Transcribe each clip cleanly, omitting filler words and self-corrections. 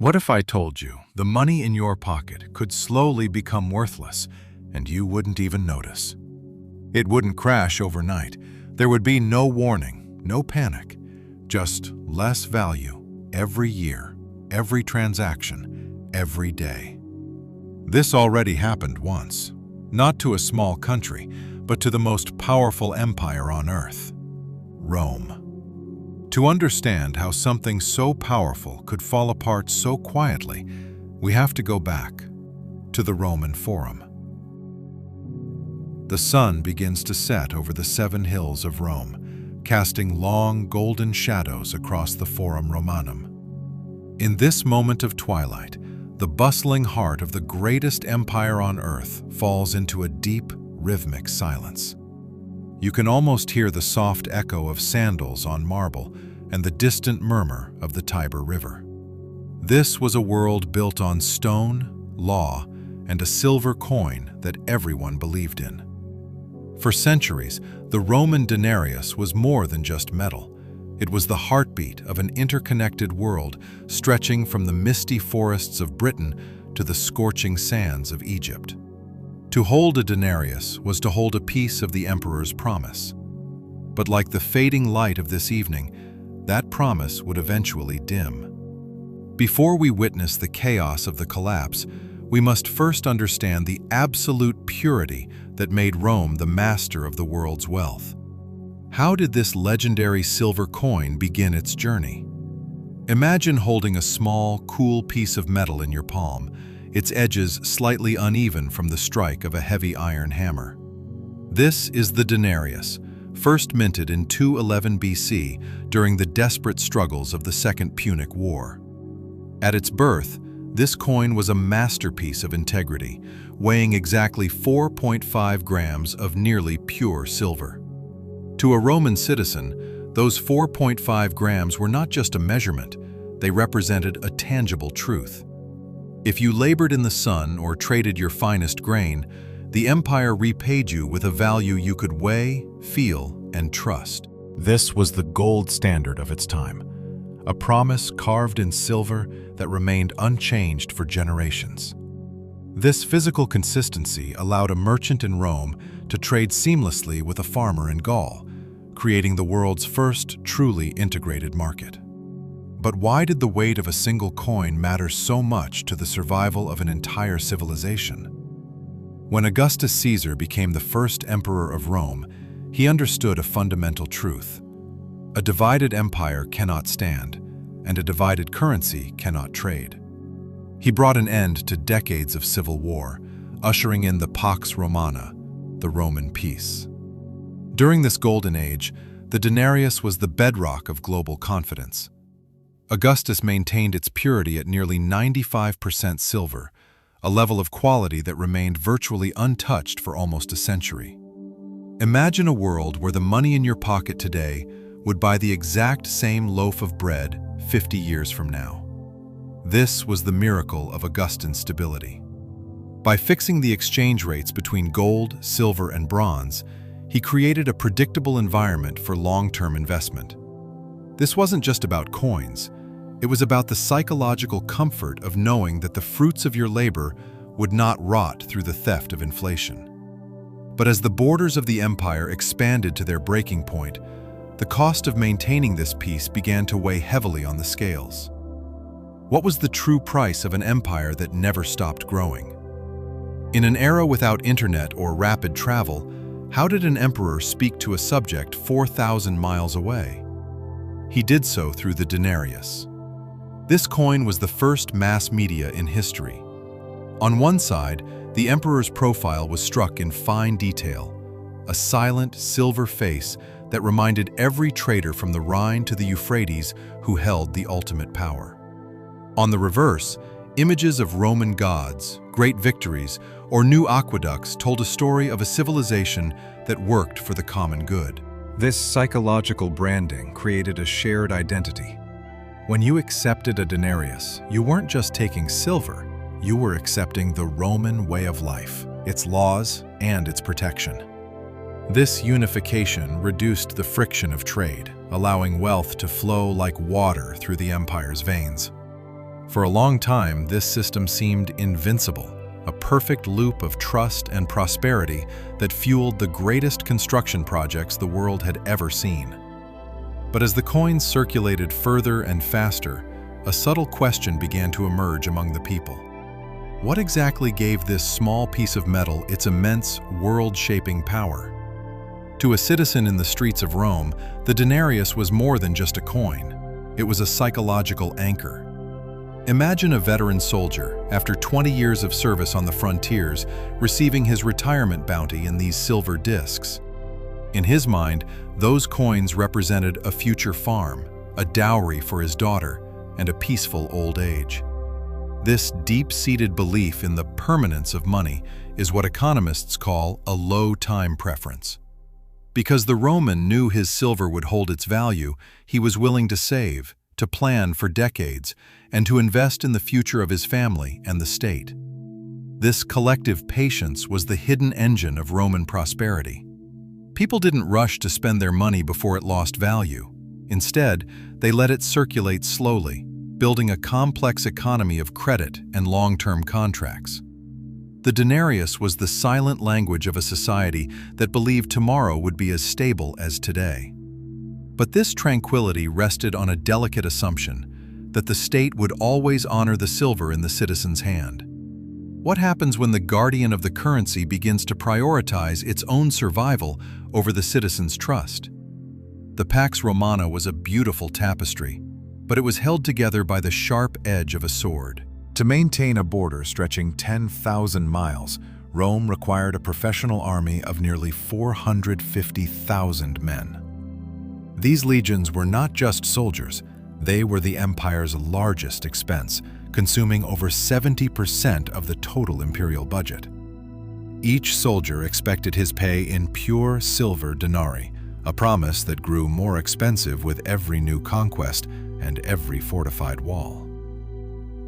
What if I told you the money in your pocket could slowly become worthless and you wouldn't even notice? It wouldn't crash overnight. There would be no warning, no panic, just less value every year, every transaction, every day. This already happened once, not to a small country, but to the most powerful empire on earth, Rome. To understand how something so powerful could fall apart so quietly, we have to go back to the Roman Forum. The sun begins to set over the 7 hills of Rome, casting long golden shadows across the Forum Romanum. In this moment of twilight, the bustling heart of the greatest empire on earth falls into a deep, rhythmic silence. You can almost hear the soft echo of sandals on marble and the distant murmur of the Tiber River. This was a world built on stone, law, and a silver coin that everyone believed in. For centuries, the Roman denarius was more than just metal. It was the heartbeat of an interconnected world stretching from the misty forests of Britain to the scorching sands of Egypt. To hold a denarius was to hold a piece of the emperor's promise. But like the fading light of this evening, that promise would eventually dim. Before we witness the chaos of the collapse, we must first understand the absolute purity that made Rome the master of the world's wealth. How did this legendary silver coin begin its journey? Imagine holding a small, cool piece of metal in your palm, its edges slightly uneven from the strike of a heavy iron hammer. This is the denarius, first minted in 211 BC during the desperate struggles of the Second Punic War. At its birth, this coin was a masterpiece of integrity, weighing exactly 4.5 grams of nearly pure silver. To a Roman citizen, those 4.5 grams were not just a measurement, they represented a tangible truth. If you labored in the sun or traded your finest grain, the empire repaid you with a value you could weigh, feel, and trust. This was the gold standard of its time, a promise carved in silver that remained unchanged for generations. This physical consistency allowed a merchant in Rome to trade seamlessly with a farmer in Gaul, creating the world's first truly integrated market. But why did the weight of a single coin matter so much to the survival of an entire civilization? When Augustus Caesar became the first emperor of Rome, he understood a fundamental truth. A divided empire cannot stand, and a divided currency cannot trade. He brought an end to decades of civil war, ushering in the Pax Romana, the Roman peace. During this golden age, the denarius was the bedrock of global confidence. Augustus maintained its purity at nearly 95% silver, a level of quality that remained virtually untouched for almost a century. Imagine a world where the money in your pocket today would buy the exact same loaf of bread 50 years from now. This was the miracle of Augustan stability. By fixing the exchange rates between gold, silver, and bronze, he created a predictable environment for long-term investment. This wasn't just about coins. It was about the psychological comfort of knowing that the fruits of your labor would not rot through the theft of inflation. But as the borders of the empire expanded to their breaking point, the cost of maintaining this peace began to weigh heavily on the scales. What was the true price of an empire that never stopped growing? In an era without internet or rapid travel, how did an emperor speak to a subject 4,000 miles away? He did so through the denarius. This coin was the first mass media in history. On one side, the emperor's profile was struck in fine detail, a silent silver face that reminded every trader from the Rhine to the Euphrates who held the ultimate power. On the reverse, images of Roman gods, great victories, or new aqueducts told a story of a civilization that worked for the common good. This psychological branding created a shared identity. When you accepted a denarius, you weren't just taking silver, you were accepting the Roman way of life, its laws, and its protection. This unification reduced the friction of trade, allowing wealth to flow like water through the empire's veins. For a long time, this system seemed invincible, a perfect loop of trust and prosperity that fueled the greatest construction projects the world had ever seen. But as the coins circulated further and faster, a subtle question began to emerge among the people. What exactly gave this small piece of metal its immense, world-shaping power? To a citizen in the streets of Rome, the denarius was more than just a coin. It was a psychological anchor. Imagine a veteran soldier, after 20 years of service on the frontiers, receiving his retirement bounty in these silver discs. In his mind, those coins represented a future farm, a dowry for his daughter, and a peaceful old age. This deep-seated belief in the permanence of money is what economists call a low time preference. Because the Roman knew his silver would hold its value, he was willing to save, to plan for decades, and to invest in the future of his family and the state. This collective patience was the hidden engine of Roman prosperity. People didn't rush to spend their money before it lost value. Instead, they let it circulate slowly, building a complex economy of credit and long-term contracts. The denarius was the silent language of a society that believed tomorrow would be as stable as today. But this tranquility rested on a delicate assumption that the state would always honor the silver in the citizen's hand. What happens when the guardian of the currency begins to prioritize its own survival over the citizen's trust? The Pax Romana was a beautiful tapestry, but it was held together by the sharp edge of a sword. To maintain a border stretching 10,000 miles, Rome required a professional army of nearly 450,000 men. These legions were not just soldiers, they were the empire's largest expense, consuming over 70% of the total imperial budget. Each soldier expected his pay in pure silver denarii, a promise that grew more expensive with every new conquest and every fortified wall.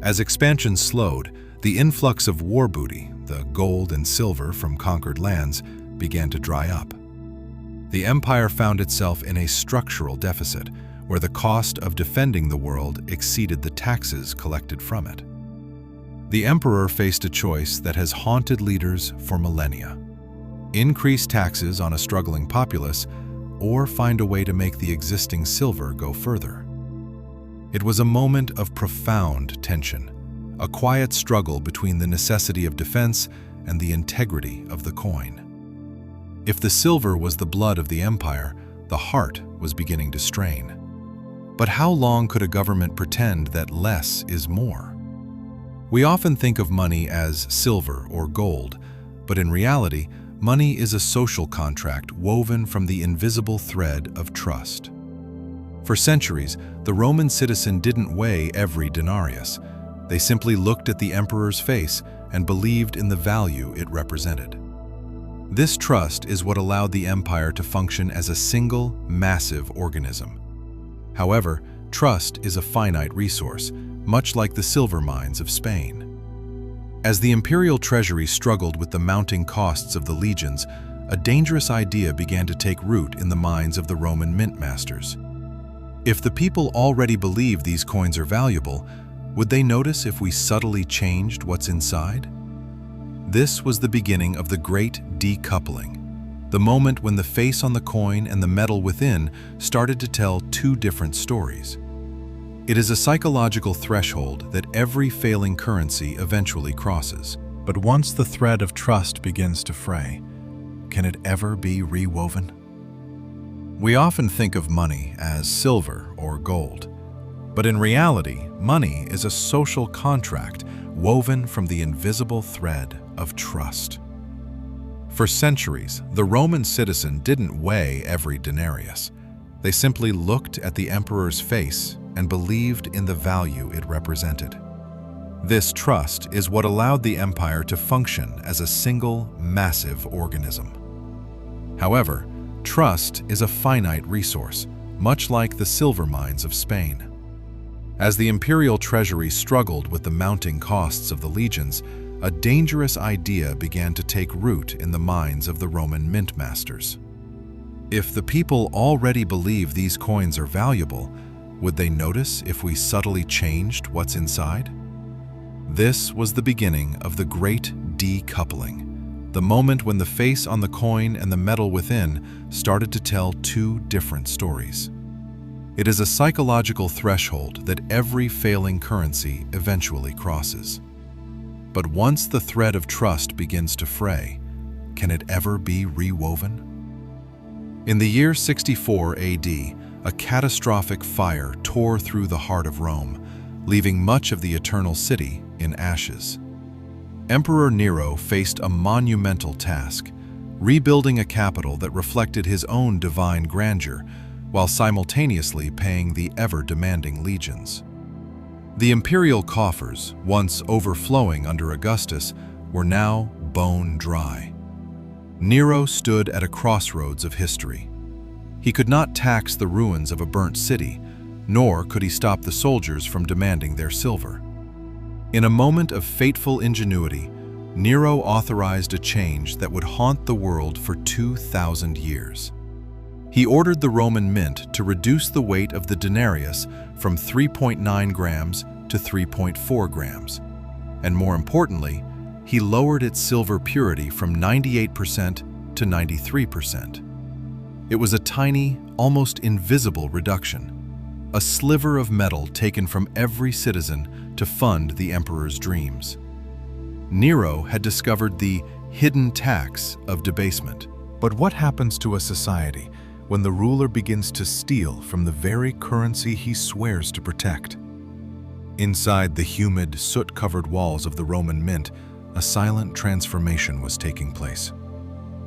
As expansion slowed, the influx of war booty, the gold and silver from conquered lands, began to dry up. The empire found itself in a structural deficit, where the cost of defending the world exceeded the taxes collected from it. The emperor faced a choice that has haunted leaders for millennia: increase taxes on a struggling populace, or find a way to make the existing silver go further. It was a moment of profound tension, a quiet struggle between the necessity of defense and the integrity of the coin. If the silver was the blood of the empire, the heart was beginning to strain. But how long could a government pretend that less is more? We often think of money as silver or gold, but in reality, money is a social contract woven from the invisible thread of trust. For centuries, the Roman citizen didn't weigh every denarius. They simply looked at the emperor's face and believed in the value it represented. This trust is what allowed the empire to function as a single, massive organism. However, trust is a finite resource, much like the silver mines of Spain. As the imperial treasury struggled with the mounting costs of the legions, a dangerous idea began to take root in the minds of the Roman mint masters. If the people already believe these coins are valuable, would they notice if we subtly changed what's inside? This was the beginning of the great decoupling, the moment when the face on the coin and the metal within started to tell two different stories. It is a psychological threshold that every failing currency eventually crosses. But once the thread of trust begins to fray, can it ever be rewoven? We often think of money as silver or gold, but in reality, money is a social contract woven from the invisible thread of trust. For centuries, the Roman citizen didn't weigh every denarius. They simply looked at the emperor's face and believed in the value it represented. This trust is what allowed the empire to function as a single, massive organism. However, trust is a finite resource, much like the silver mines of Spain. As the imperial treasury struggled with the mounting costs of the legions, a dangerous idea began to take root in the minds of the Roman mint masters. If the people already believe these coins are valuable, Would they notice if we subtly changed what's inside? This was the beginning of the Great Decoupling, the moment when the face on the coin and the metal within started to tell two different stories. It is a psychological threshold that every failing currency eventually crosses. But once the thread of trust begins to fray, can it ever be rewoven? In the year 64 AD, a catastrophic fire tore through the heart of Rome, leaving much of the Eternal City in ashes. Emperor Nero faced a monumental task, rebuilding a capital that reflected his own divine grandeur, while simultaneously paying the ever-demanding legions. The imperial coffers, once overflowing under Augustus, were now bone dry. Nero stood at a crossroads of history. He could not tax the ruins of a burnt city, nor could he stop the soldiers from demanding their silver. In a moment of fateful ingenuity, Nero authorized a change that would haunt the world for 2,000 years. He ordered the Roman mint to reduce the weight of the denarius from 3.9 grams to 3.4 grams, and more importantly, he lowered its silver purity from 98% to 93%. It was a tiny, almost invisible reduction, a sliver of metal taken from every citizen to fund the emperor's dreams. Nero had discovered the hidden tax of debasement. But what happens to a society when the ruler begins to steal from the very currency he swears to protect? Inside the humid, soot-covered walls of the Roman mint, a silent transformation was taking place.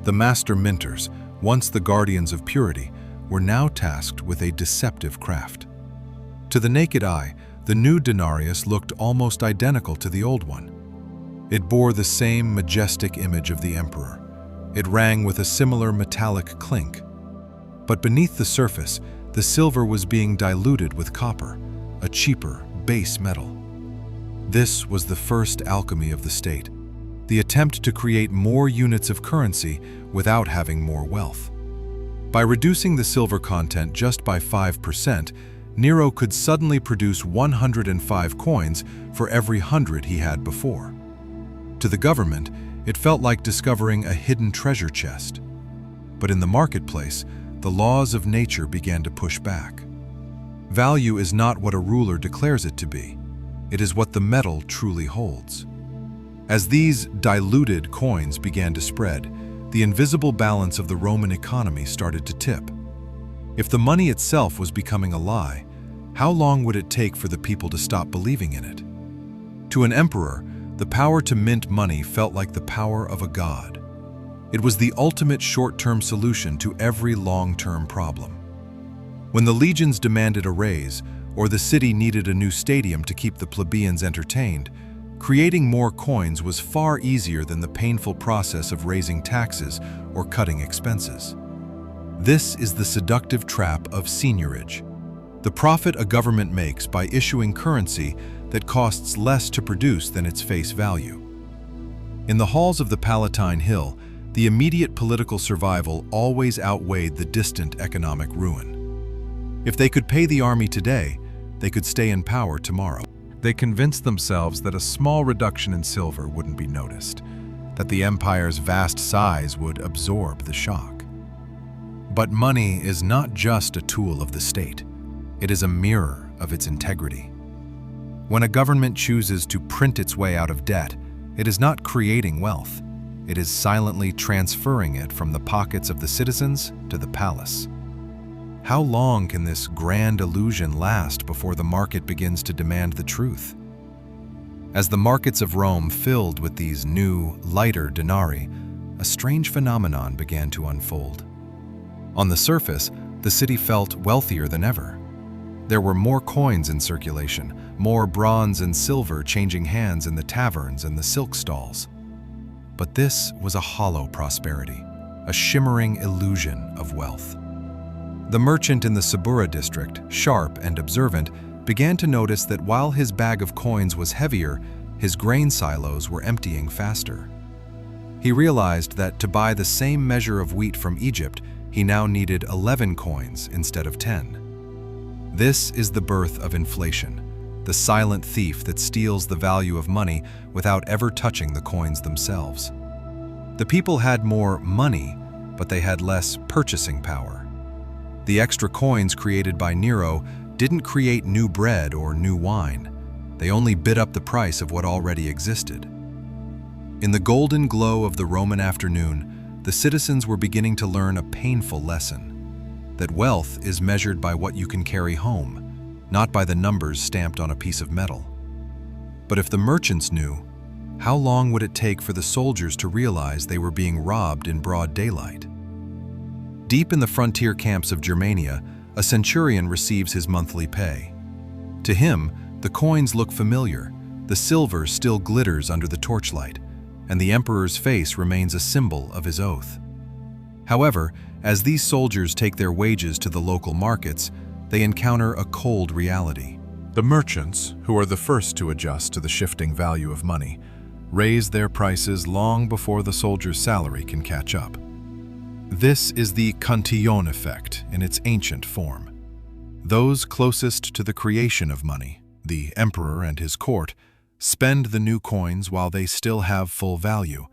The master minters, once the guardians of purity, were now tasked with a deceptive craft. To the naked eye, the new denarius looked almost identical to the old one. It bore the same majestic image of the emperor. It rang with a similar metallic clink. But beneath the surface, the silver was being diluted with copper, a cheaper, base metal. This was the first alchemy of the state, the attempt to create more units of currency without having more wealth. By reducing the silver content just by 5%, Nero could suddenly produce 105 coins for every 100 he had before. To the government, it felt like discovering a hidden treasure chest. But in the marketplace, the laws of nature began to push back. Value is not what a ruler declares it to be. It is what the metal truly holds. As these diluted coins began to spread, the invisible balance of the Roman economy started to tip. If the money itself was becoming a lie, how long would it take for the people to stop believing in it? To an emperor, the power to mint money felt like the power of a god. It was the ultimate short-term solution to every long-term problem. When the legions demanded a raise, or the city needed a new stadium to keep the plebeians entertained, creating more coins was far easier than the painful process of raising taxes or cutting expenses. This is the seductive trap of seigniorage, the profit a government makes by issuing currency that costs less to produce than its face value. In the halls of the Palatine Hill, the immediate political survival always outweighed the distant economic ruin. If they could pay the army today, they could stay in power tomorrow. They convinced themselves that a small reduction in silver wouldn't be noticed, that the empire's vast size would absorb the shock. But money is not just a tool of the state. It is a mirror of its integrity. When a government chooses to print its way out of debt, it is not creating wealth. It is silently transferring it from the pockets of the citizens to the palace. How long can this grand illusion last before the market begins to demand the truth? As the markets of Rome filled with these new, lighter denarii, a strange phenomenon began to unfold. On the surface, the city felt wealthier than ever. There were more coins in circulation, more bronze and silver changing hands in the taverns and the silk stalls. But this was a hollow prosperity, a shimmering illusion of wealth. The merchant in the Subura district, sharp and observant, began to notice that while his bag of coins was heavier, his grain silos were emptying faster. He realized that to buy the same measure of wheat from Egypt, he now needed 11 coins instead of 10. This is the birth of inflation, the silent thief that steals the value of money without ever touching the coins themselves. The people had more money, but they had less purchasing power. The extra coins created by Nero didn't create new bread or new wine. They only bid up the price of what already existed. In the golden glow of the Roman afternoon, the citizens were beginning to learn a painful lesson: that wealth is measured by what you can carry home, not by the numbers stamped on a piece of metal. But if the merchants knew, how long would it take for the soldiers to realize they were being robbed in broad daylight? Deep in the frontier camps of Germania, a centurion receives his monthly pay. To him, the coins look familiar, the silver still glitters under the torchlight, and the emperor's face remains a symbol of his oath. However, as these soldiers take their wages to the local markets, they encounter a cold reality. The merchants, who are the first to adjust to the shifting value of money, raise their prices long before the soldier's salary can catch up. This is the cantillon effect in its ancient form. Those closest to the creation of money, the emperor and his court, spend the new coins while they still have full value.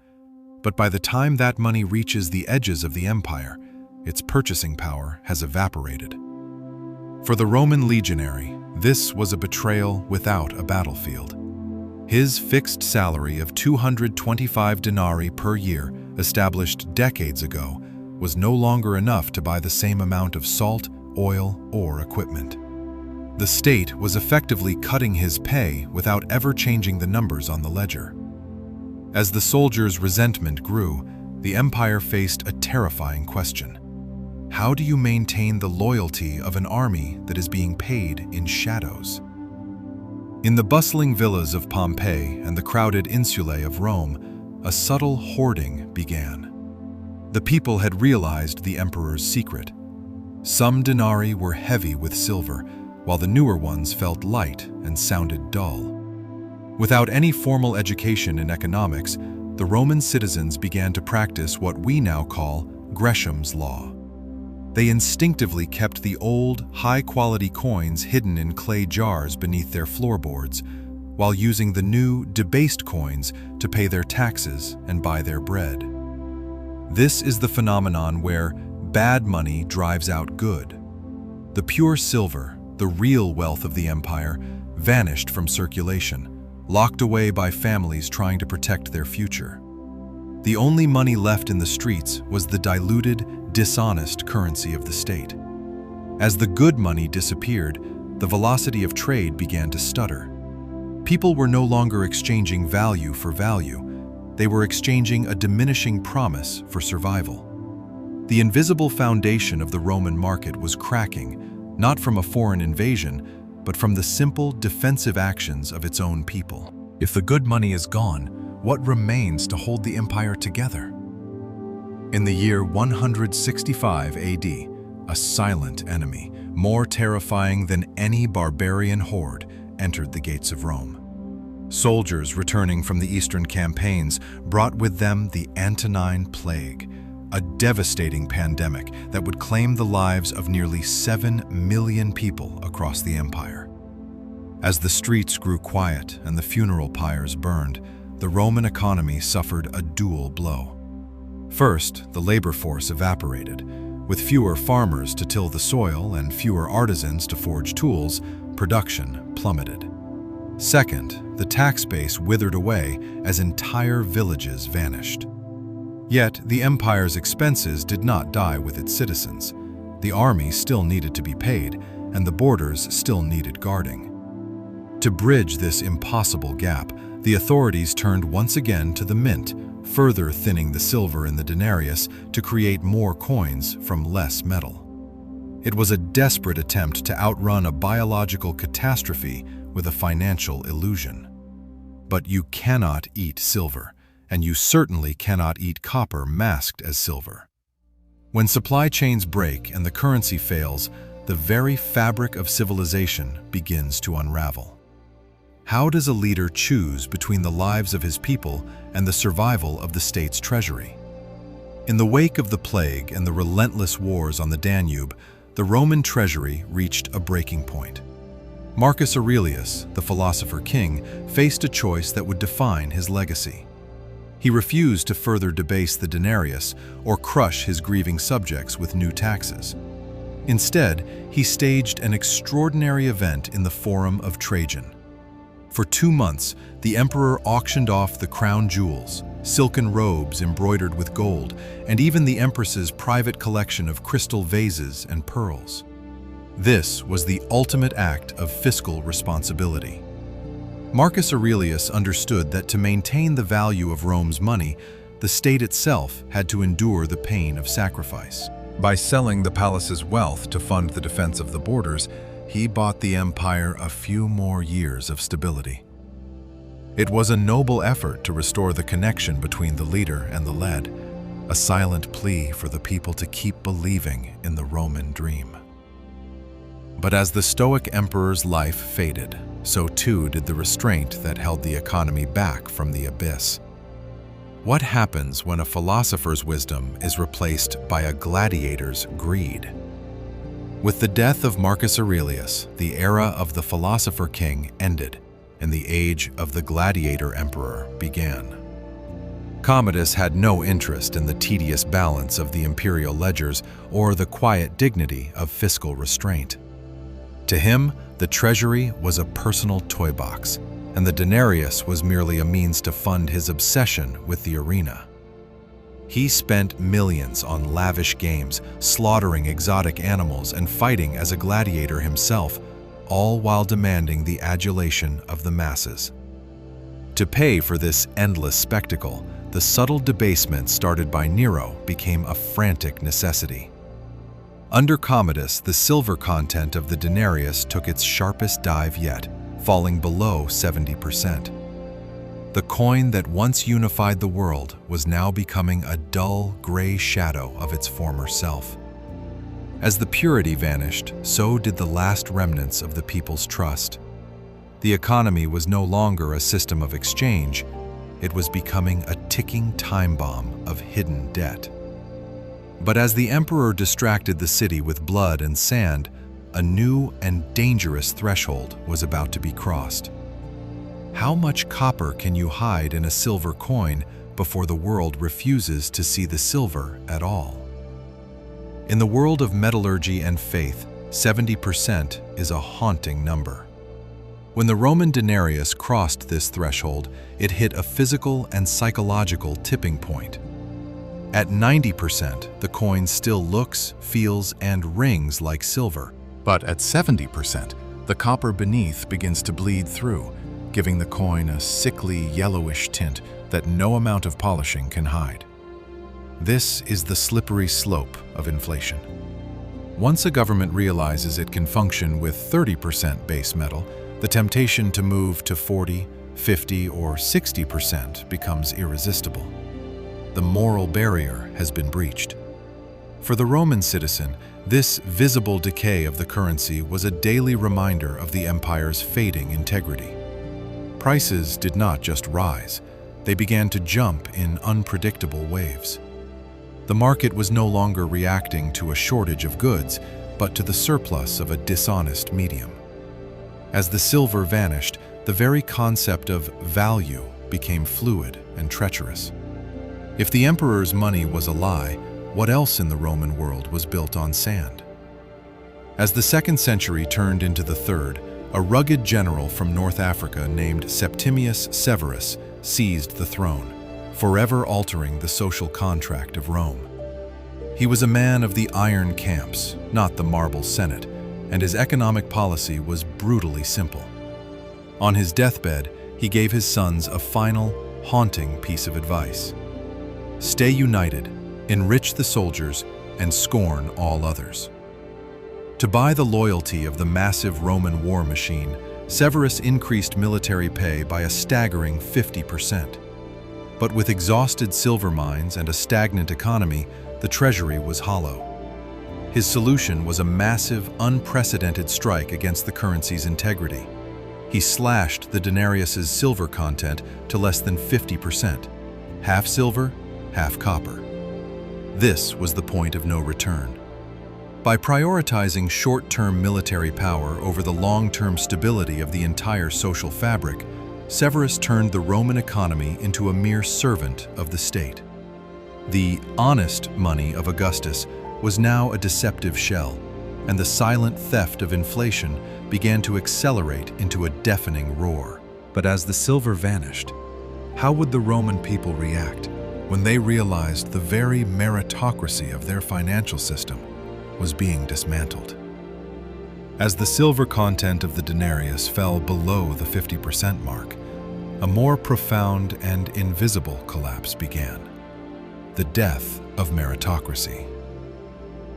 But by the time that money reaches the edges of the empire, its purchasing power has evaporated. For the Roman legionary, this was a betrayal without a battlefield. His fixed salary of 225 denarii per year, established decades ago, was no longer enough to buy the same amount of salt, oil, or equipment. The state was effectively cutting his pay without ever changing the numbers on the ledger. As the soldiers' resentment grew, the empire faced a terrifying question. How do you maintain the loyalty of an army that is being paid in shadows? In the bustling villas of Pompeii and the crowded insulae of Rome, a subtle hoarding began. The people had realized the emperor's secret. Some denarii were heavy with silver, while the newer ones felt light and sounded dull. Without any formal education in economics, the Roman citizens began to practice what we now call Gresham's law. They instinctively kept the old, high-quality coins hidden in clay jars beneath their floorboards, while using the new, debased coins to pay their taxes and buy their bread. This is the phenomenon where bad money drives out good. The pure silver, the real wealth of the empire, vanished from circulation, locked away by families trying to protect their future. The only money left in the streets was the diluted, dishonest currency of the state. As the good money disappeared, the velocity of trade began to stutter. People were no longer exchanging value for value. They were exchanging a diminishing promise for survival. The invisible foundation of the Roman market was cracking, not from a foreign invasion, but from the simple defensive actions of its own people. If the good money is gone, what remains to hold the empire together? In the year 165 AD, a silent enemy, more terrifying than any barbarian horde, entered the gates of Rome. Soldiers returning from the eastern campaigns brought with them the Antonine Plague, a devastating pandemic that would claim the lives of nearly 7 million people across the empire. As the streets grew quiet and the funeral pyres burned, the Roman economy suffered a dual blow. First, the labor force evaporated. With fewer farmers to till the soil and fewer artisans to forge tools, production plummeted. Second, the tax base withered away as entire villages vanished. Yet, the empire's expenses did not die with its citizens. The army still needed to be paid, and the borders still needed guarding. To bridge this impossible gap, the authorities turned once again to the mint, further thinning the silver in the denarius to create more coins from less metal. It was a desperate attempt to outrun a biological catastrophe with a financial illusion. But you cannot eat silver, and you certainly cannot eat copper masked as silver. When supply chains break and the currency fails, the very fabric of civilization begins to unravel. How does a leader choose between the lives of his people and the survival of the state's treasury? In the wake of the plague and the relentless wars on the Danube, the Roman treasury reached a breaking point. Marcus Aurelius, the philosopher king, faced a choice that would define his legacy. He refused to further debase the denarius or crush his grieving subjects with new taxes. Instead, he staged an extraordinary event in the Forum of Trajan. For 2 months, the emperor auctioned off the crown jewels, silken robes embroidered with gold, and even the empress's private collection of crystal vases and pearls. This was the ultimate act of fiscal responsibility. Marcus Aurelius understood that to maintain the value of Rome's money, the state itself had to endure the pain of sacrifice. By selling the palace's wealth to fund the defense of the borders, he bought the empire a few more years of stability. It was a noble effort to restore the connection between the leader and the led, a silent plea for the people to keep believing in the Roman dream. But as the Stoic emperor's life faded, so too did the restraint that held the economy back from the abyss. What happens when a philosopher's wisdom is replaced by a gladiator's greed? With the death of Marcus Aurelius, the era of the philosopher king ended, and the age of the gladiator emperor began. Commodus had no interest in the tedious balance of the imperial ledgers or the quiet dignity of fiscal restraint. To him, the treasury was a personal toy box, and the denarius was merely a means to fund his obsession with the arena. He spent millions on lavish games, slaughtering exotic animals and fighting as a gladiator himself, all while demanding the adulation of the masses. To pay for this endless spectacle, the subtle debasement started by Nero became a frantic necessity. Under Commodus, the silver content of the denarius took its sharpest dive yet, falling below 70%. The coin that once unified the world was now becoming a dull, gray shadow of its former self. As the purity vanished, so did the last remnants of the people's trust. The economy was no longer a system of exchange, it was becoming a ticking time bomb of hidden debt. But as the emperor distracted the city with blood and sand, a new and dangerous threshold was about to be crossed. How much copper can you hide in a silver coin before the world refuses to see the silver at all? In the world of metallurgy and faith, 70% is a haunting number. When the Roman denarius crossed this threshold, it hit a physical and psychological tipping point. At 90%, the coin still looks, feels, and rings like silver. But at 70%, the copper beneath begins to bleed through, giving the coin a sickly yellowish tint that no amount of polishing can hide. This is the slippery slope of inflation. Once a government realizes it can function with 30% base metal, the temptation to move to 40, 50, or 60% becomes irresistible. The moral barrier has been breached. For the Roman citizen, this visible decay of the currency was a daily reminder of the empire's fading integrity. Prices did not just rise, they began to jump in unpredictable waves. The market was no longer reacting to a shortage of goods, but to the surplus of a dishonest medium. As the silver vanished, the very concept of value became fluid and treacherous. If the emperor's money was a lie, what else in the Roman world was built on sand? As the 2nd century turned into the 3rd, a rugged general from North Africa named Septimius Severus seized the throne, forever altering the social contract of Rome. He was a man of the iron camps, not the marble Senate, and his economic policy was brutally simple. On his deathbed, he gave his sons a final, haunting piece of advice. Stay united, enrich the soldiers, and scorn all others. To buy the loyalty of the massive Roman war machine, Severus increased military pay by a staggering 50%. But with exhausted silver mines and a stagnant economy, the treasury was hollow. His solution was a massive, unprecedented strike against the currency's integrity. He slashed the denarius's silver content to less than 50%, half silver, half copper. This was the point of no return. By prioritizing short-term military power over the long-term stability of the entire social fabric, Severus turned the Roman economy into a mere servant of the state. The honest money of Augustus was now a deceptive shell, and the silent theft of inflation began to accelerate into a deafening roar. But as the silver vanished, how would the Roman people react when they realized the very meritocracy of their financial system was being dismantled? As the silver content of the denarius fell below the 50% mark, a more profound and invisible collapse began: the death of meritocracy.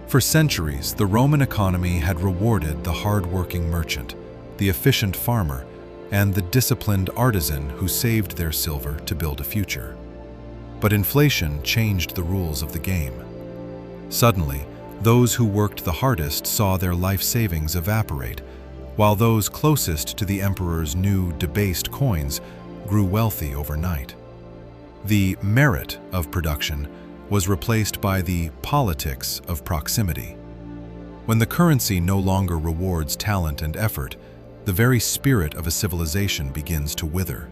For centuries, the Roman economy had rewarded the hard-working merchant, the efficient farmer, and the disciplined artisan who saved their silver to build a future. But inflation changed the rules of the game. Suddenly, those who worked the hardest saw their life savings evaporate, while those closest to the emperor's new debased coins grew wealthy overnight. The merit of production was replaced by the politics of proximity. When the currency no longer rewards talent and effort, the very spirit of a civilization begins to wither.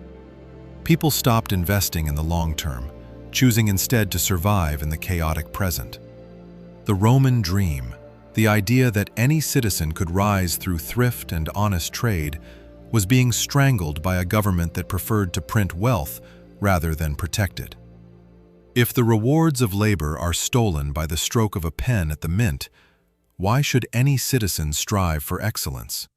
People stopped investing in the long term, choosing instead to survive in the chaotic present. The Roman dream, the idea that any citizen could rise through thrift and honest trade, was being strangled by a government that preferred to print wealth rather than protect it. If the rewards of labor are stolen by the stroke of a pen at the mint, why should any citizen strive for excellence?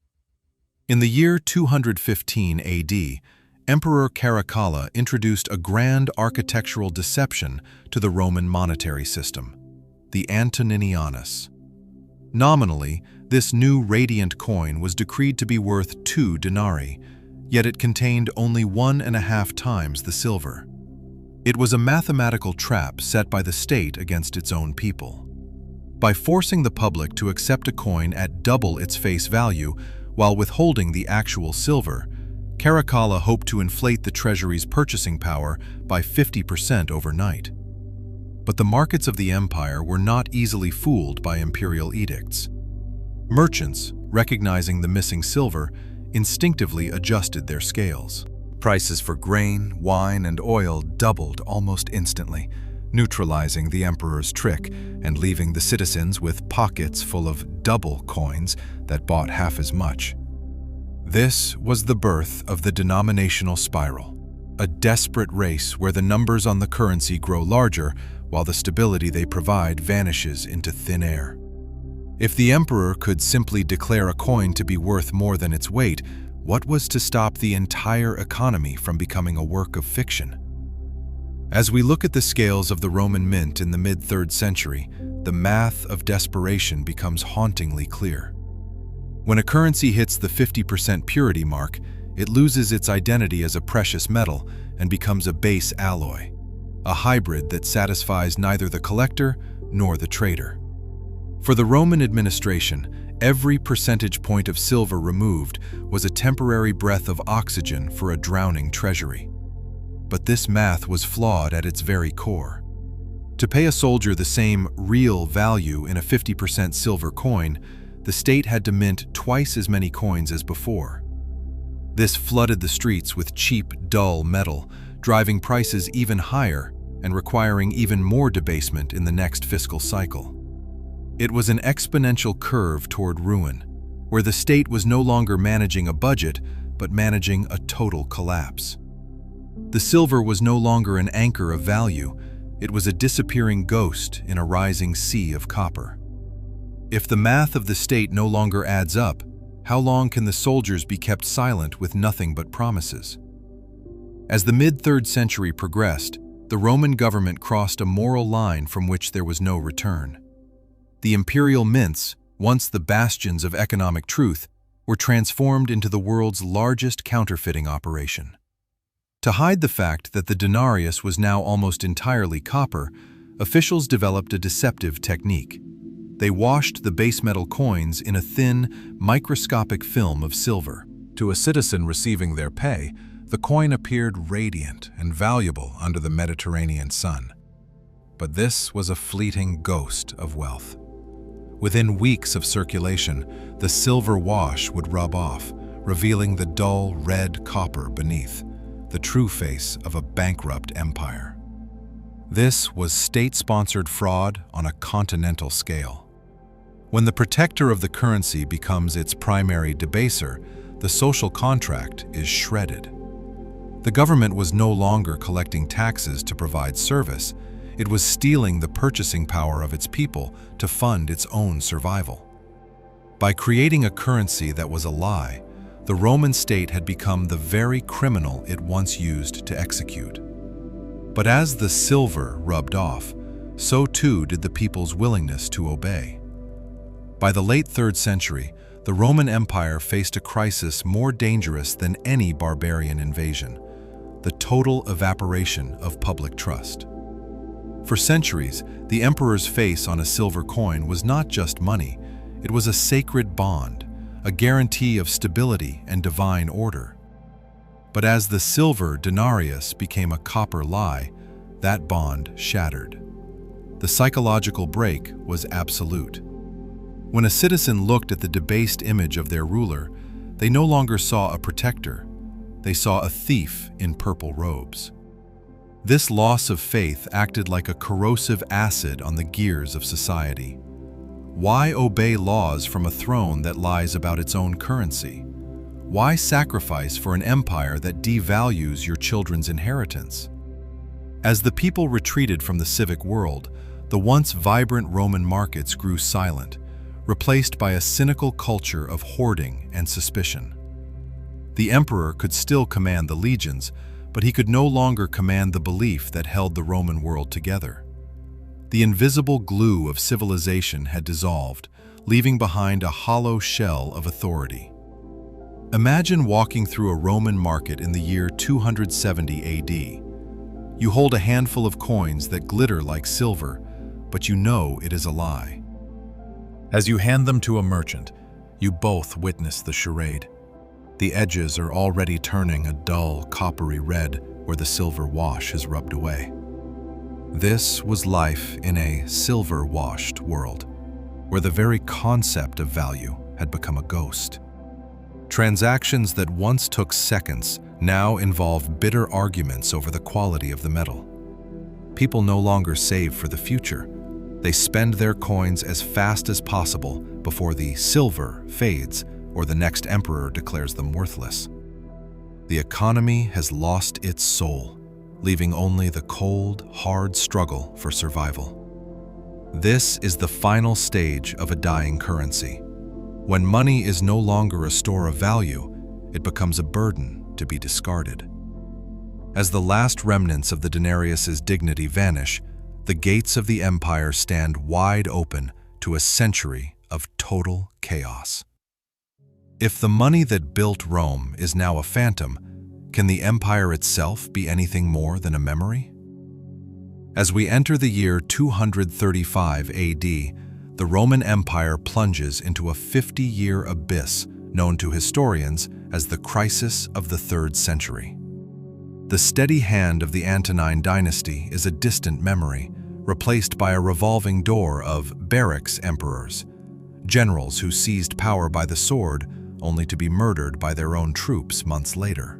In the year 215 AD, Emperor Caracalla introduced a grand architectural deception to the Roman monetary system: the Antoninianus. Nominally, this new radiant coin was decreed to be worth 2 denarii, yet it contained only 1.5 times the silver. It was a mathematical trap set by the state against its own people. By forcing the public to accept a coin at double its face value while withholding the actual silver, Caracalla hoped to inflate the treasury's purchasing power by 50% overnight. But the markets of the empire were not easily fooled by imperial edicts. Merchants, recognizing the missing silver, instinctively adjusted their scales. Prices for grain, wine, and oil doubled almost instantly, neutralizing the emperor's trick and leaving the citizens with pockets full of double coins that bought half as much. This was the birth of the denominational spiral, a desperate race where the numbers on the currency grow larger while the stability they provide vanishes into thin air. If the emperor could simply declare a coin to be worth more than its weight, what was to stop the entire economy from becoming a work of fiction? As we look at the scales of the Roman mint in the mid-3rd century, the math of desperation becomes hauntingly clear. When a currency hits the 50% purity mark, it loses its identity as a precious metal and becomes a base alloy, a hybrid that satisfies neither the collector nor the trader. For the Roman administration, every percentage point of silver removed was a temporary breath of oxygen for a drowning treasury. But this math was flawed at its very core. To pay a soldier the same real value in a 50% silver coin, the state had to mint twice as many coins as before. This flooded the streets with cheap, dull metal, driving prices even higher and requiring even more debasement in the next fiscal cycle. It was an exponential curve toward ruin, where the state was no longer managing a budget, but managing a total collapse. The silver was no longer an anchor of value, it was a disappearing ghost in a rising sea of copper. If the math of the state no longer adds up, how long can the soldiers be kept silent with nothing but promises? As the mid-3rd century progressed, the Roman government crossed a moral line from which there was no return. The imperial mints, once the bastions of economic truth, were transformed into the world's largest counterfeiting operation. To hide the fact that the denarius was now almost entirely copper, officials developed a deceptive technique. They washed the base metal coins in a thin, microscopic film of silver. To a citizen receiving their pay, the coin appeared radiant and valuable under the Mediterranean sun. But this was a fleeting ghost of wealth. Within weeks of circulation, the silver wash would rub off, revealing the dull red copper beneath, the true face of a bankrupt empire. This was state-sponsored fraud on a continental scale. When the protector of the currency becomes its primary debaser, the social contract is shredded. The government was no longer collecting taxes to provide service. It was stealing the purchasing power of its people to fund its own survival. By creating a currency that was a lie, the Roman state had become the very criminal it once used to execute. But as the silver rubbed off, so too did the people's willingness to obey. By the late 3rd century, the Roman Empire faced a crisis more dangerous than any barbarian invasion: the total evaporation of public trust. For centuries, the emperor's face on a silver coin was not just money, it was a sacred bond, a guarantee of stability and divine order. But as the silver denarius became a copper lie, that bond shattered. The psychological break was absolute. When a citizen looked at the debased image of their ruler, they no longer saw a protector, they saw a thief in purple robes. This loss of faith acted like a corrosive acid on the gears of society. Why obey laws from a throne that lies about its own currency? Why sacrifice for an empire that devalues your children's inheritance? As the people retreated from the civic world, the once vibrant Roman markets grew silent, replaced by a cynical culture of hoarding and suspicion. The emperor could still command the legions, but he could no longer command the belief that held the Roman world together. The invisible glue of civilization had dissolved, leaving behind a hollow shell of authority. Imagine walking through a Roman market in the year 270 AD. You hold a handful of coins that glitter like silver, but you know it is a lie. As you hand them to a merchant, you both witness the charade. The edges are already turning a dull, coppery red where the silver wash has rubbed away. This was life in a silver-washed world, where the very concept of value had become a ghost. Transactions that once took seconds now involve bitter arguments over the quality of the metal. People no longer save for the future. They spend their coins as fast as possible before the silver fades or the next emperor declares them worthless. The economy has lost its soul, leaving only the cold, hard struggle for survival. This is the final stage of a dying currency. When money is no longer a store of value, it becomes a burden to be discarded. As the last remnants of the denarius's dignity vanish, the gates of the empire stand wide open to a century of total chaos. If the money that built Rome is now a phantom, can the empire itself be anything more than a memory? As we enter the year 235 AD, the Roman Empire plunges into a 50-year abyss known to historians as the crisis of the 3rd century. The steady hand of the Antonine dynasty is a distant memory, replaced by a revolving door of barracks emperors, generals who seized power by the sword only to be murdered by their own troops months later.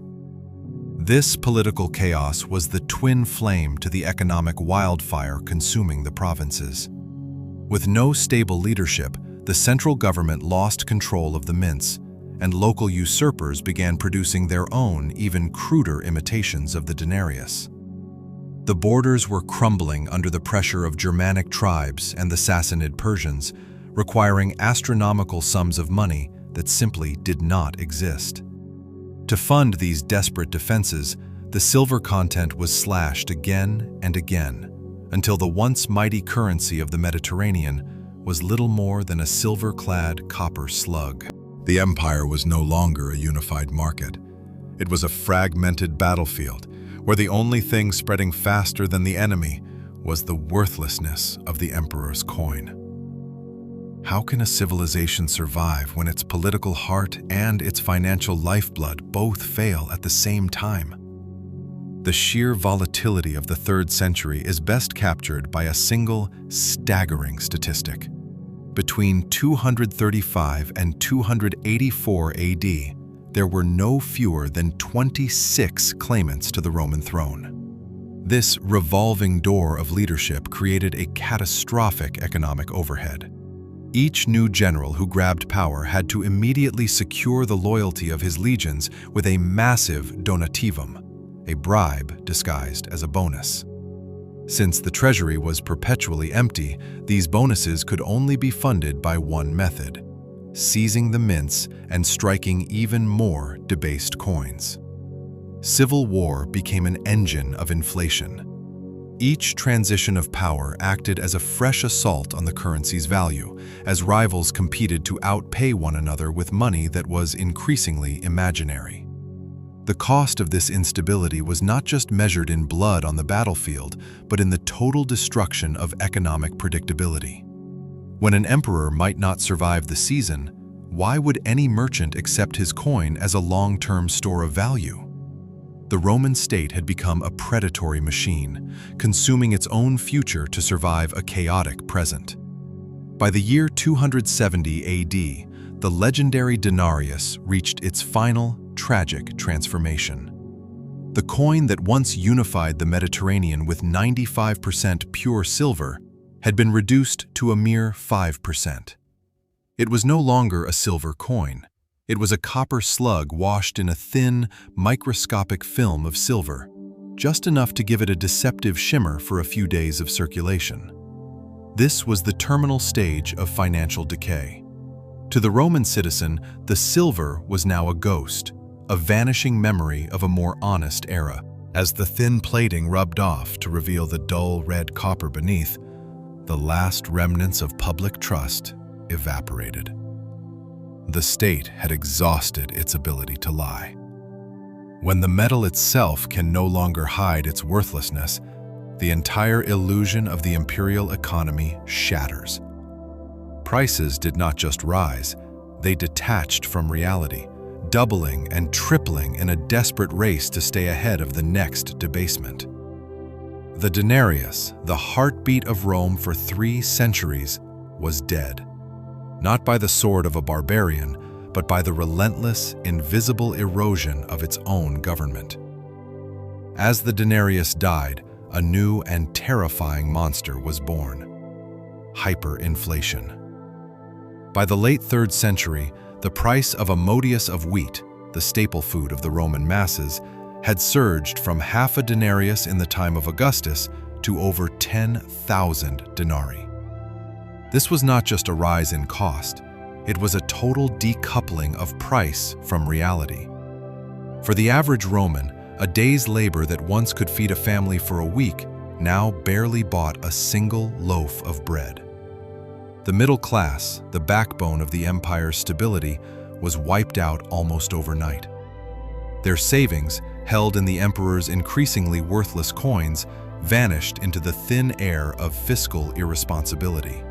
This political chaos was the twin flame to the economic wildfire consuming the provinces. With no stable leadership, the central government lost control of the mints, and local usurpers began producing their own, even cruder imitations of the denarius. The borders were crumbling under the pressure of Germanic tribes and the Sassanid Persians, requiring astronomical sums of money that simply did not exist. To fund these desperate defenses, the silver content was slashed again and again, until the once mighty currency of the Mediterranean was little more than a silver-clad copper slug. The empire was no longer a unified market. It was a fragmented battlefield, where the only thing spreading faster than the enemy was the worthlessness of the emperor's coin. How can a civilization survive when its political heart and its financial lifeblood both fail at the same time? The sheer volatility of the 3rd century is best captured by a single staggering statistic. Between 235 and 284 AD, there were no fewer than 26 claimants to the Roman throne. This revolving door of leadership created a catastrophic economic overhead. Each new general who grabbed power had to immediately secure the loyalty of his legions with a massive donativum, a bribe disguised as a bonus. Since the treasury was perpetually empty, these bonuses could only be funded by one method: seizing the mints and striking even more debased coins. Civil war became an engine of inflation. Each transition of power acted as a fresh assault on the currency's value, as rivals competed to outpay one another with money that was increasingly imaginary. The cost of this instability was not just measured in blood on the battlefield, but in the total destruction of economic predictability. When an emperor might not survive the season, why would any merchant accept his coin as a long-term store of value? The Roman state had become a predatory machine, consuming its own future to survive a chaotic present. By the year 270 AD, the legendary denarius reached its final, tragic transformation. The coin that once unified the Mediterranean with 95% pure silver had been reduced to a mere 5%. It was no longer a silver coin. It was a copper slug washed in a thin, microscopic film of silver, just enough to give it a deceptive shimmer for a few days of circulation. This was the terminal stage of financial decay. To the Roman citizen, the silver was now a ghost, a vanishing memory of a more honest era. As the thin plating rubbed off to reveal the dull red copper beneath, the last remnants of public trust evaporated. The state had exhausted its ability to lie. When the metal itself can no longer hide its worthlessness, the entire illusion of the imperial economy shatters. Prices did not just rise, they detached from reality, doubling and tripling in a desperate race to stay ahead of the next debasement. The denarius, the heartbeat of Rome for 3 centuries, was dead. Not by the sword of a barbarian, but by the relentless, invisible erosion of its own government. As the denarius died, a new and terrifying monster was born: hyperinflation. By the late 3rd century, the price of a modius of wheat, the staple food of the Roman masses, had surged from half a denarius in the time of Augustus to over 10,000 denarii. This was not just a rise in cost, it was a total decoupling of price from reality. For the average Roman, a day's labor that once could feed a family for a week now barely bought a single loaf of bread. The middle class, the backbone of the empire's stability, was wiped out almost overnight. Their savings, held in the emperor's increasingly worthless coins, vanished into the thin air of fiscal irresponsibility.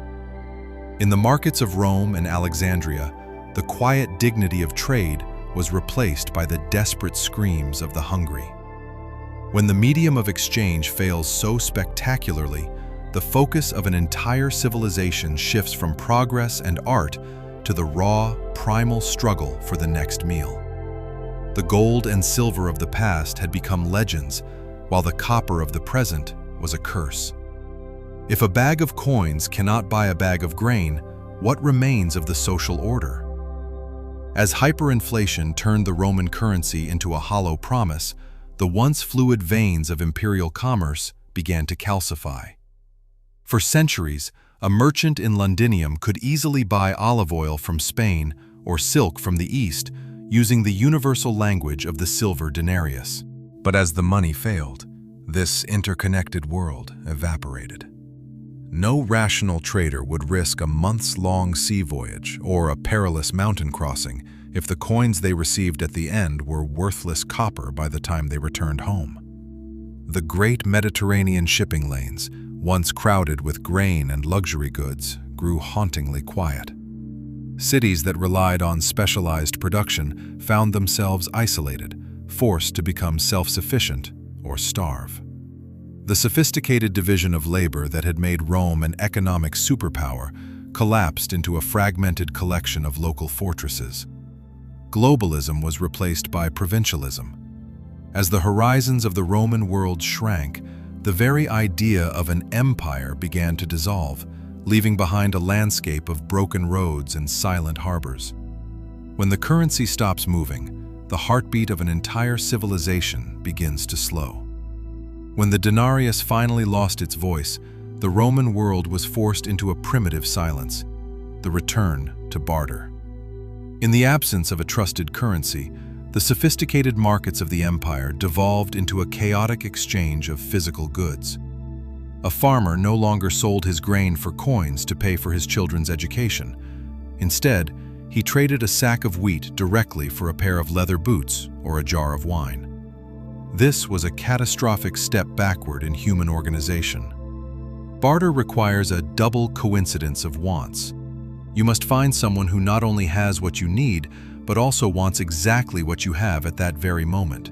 In the markets of Rome and Alexandria, the quiet dignity of trade was replaced by the desperate screams of the hungry. When the medium of exchange fails so spectacularly, the focus of an entire civilization shifts from progress and art to the raw, primal struggle for the next meal. The gold and silver of the past had become legends, while the copper of the present was a curse. If a bag of coins cannot buy a bag of grain, what remains of the social order? As hyperinflation turned the Roman currency into a hollow promise, the once fluid veins of imperial commerce began to calcify. For centuries, a merchant in Londinium could easily buy olive oil from Spain or silk from the East using the universal language of the silver denarius. But as the money failed, this interconnected world evaporated. No rational trader would risk a months-long sea voyage or a perilous mountain crossing if the coins they received at the end were worthless copper by the time they returned home. The great Mediterranean shipping lanes, once crowded with grain and luxury goods, grew hauntingly quiet. Cities that relied on specialized production found themselves isolated, forced to become self-sufficient or starve. The sophisticated division of labor that had made Rome an economic superpower collapsed into a fragmented collection of local fortresses. Globalism was replaced by provincialism. As the horizons of the Roman world shrank, the very idea of an empire began to dissolve, leaving behind a landscape of broken roads and silent harbors. When the currency stops moving, the heartbeat of an entire civilization begins to slow. When the denarius finally lost its voice, the Roman world was forced into a primitive silence, the return to barter. In the absence of a trusted currency, the sophisticated markets of the empire devolved into a chaotic exchange of physical goods. A farmer no longer sold his grain for coins to pay for his children's education. Instead, he traded a sack of wheat directly for a pair of leather boots or a jar of wine. This was a catastrophic step backward in human organization. Barter requires a double coincidence of wants. You must find someone who not only has what you need, but also wants exactly what you have at that very moment.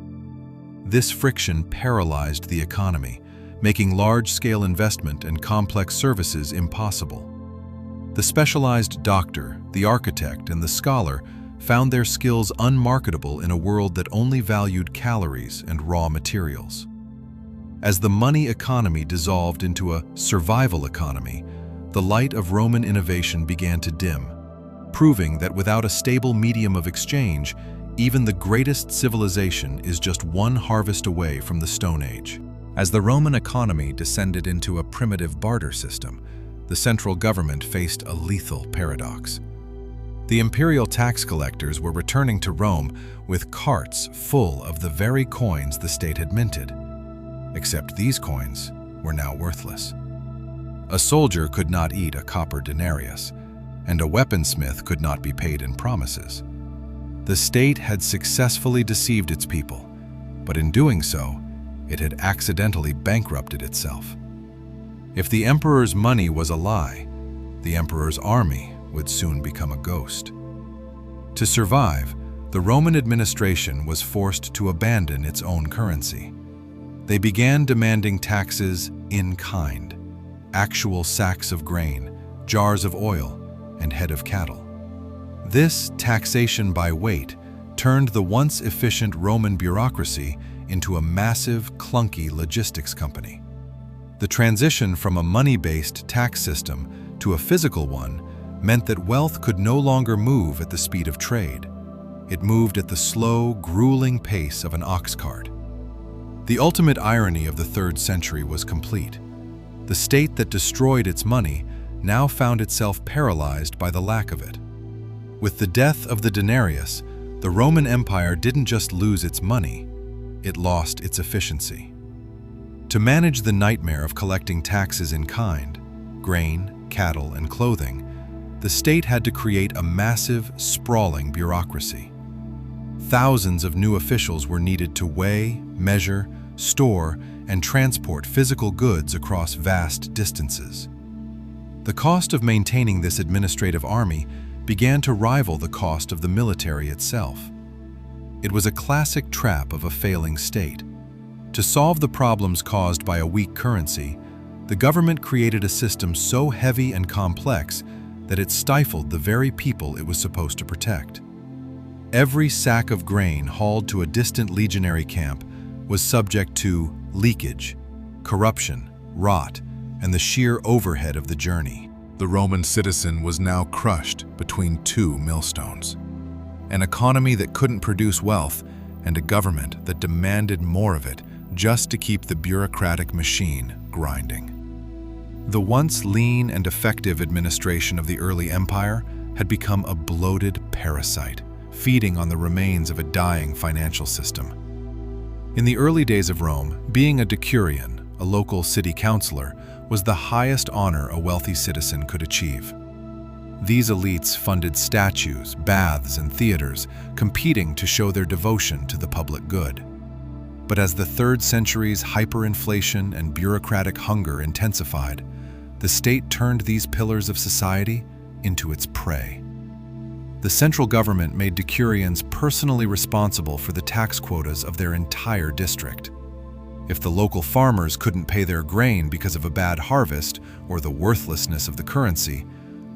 This friction paralyzed the economy, making large-scale investment and complex services impossible. The specialized doctor, the architect, and the scholar found their skills unmarketable in a world that only valued calories and raw materials. As the money economy dissolved into a survival economy, the light of Roman innovation began to dim, proving that without a stable medium of exchange, even the greatest civilization is just one harvest away from the Stone Age. As the Roman economy descended into a primitive barter system, the central government faced a lethal paradox. The imperial tax collectors were returning to Rome with carts full of the very coins the state had minted. Except these coins were now worthless. A soldier could not eat a copper denarius, and a weaponsmith could not be paid in promises. The state had successfully deceived its people, but in doing so, it had accidentally bankrupted itself. If the emperor's money was a lie, the emperor's army would soon become a ghost. To survive, the Roman administration was forced to abandon its own currency. They began demanding taxes in kind, actual sacks of grain, jars of oil, and head of cattle. This taxation by weight turned the once efficient Roman bureaucracy into a massive, clunky logistics company. The transition from a money-based tax system to a physical one meant that wealth could no longer move at the speed of trade. It moved at the slow, grueling pace of an ox cart. The ultimate irony of the 3rd century was complete. The state that destroyed its money now found itself paralyzed by the lack of it. With the death of the denarius, the Roman Empire didn't just lose its money, it lost its efficiency. To manage the nightmare of collecting taxes in kind, grain, cattle, and clothing, the state had to create a massive, sprawling bureaucracy. Thousands of new officials were needed to weigh, measure, store, and transport physical goods across vast distances. The cost of maintaining this administrative army began to rival the cost of the military itself. It was a classic trap of a failing state. To solve the problems caused by a weak currency, the government created a system so heavy and complex that it stifled the very people it was supposed to protect. Every sack of grain hauled to a distant legionary camp was subject to leakage, corruption, rot, and the sheer overhead of the journey. The Roman citizen was now crushed between two millstones: an economy that couldn't produce wealth and a government that demanded more of it just to keep the bureaucratic machine grinding. The once lean and effective administration of the early empire had become a bloated parasite, feeding on the remains of a dying financial system. In the early days of Rome, being a decurion, a local city councilor, was the highest honor a wealthy citizen could achieve. These elites funded statues, baths, and theaters, competing to show their devotion to the public good. But as the 3rd century's hyperinflation and bureaucratic hunger intensified, the state turned these pillars of society into its prey. The central government made decurions personally responsible for the tax quotas of their entire district. If the local farmers couldn't pay their grain because of a bad harvest or the worthlessness of the currency,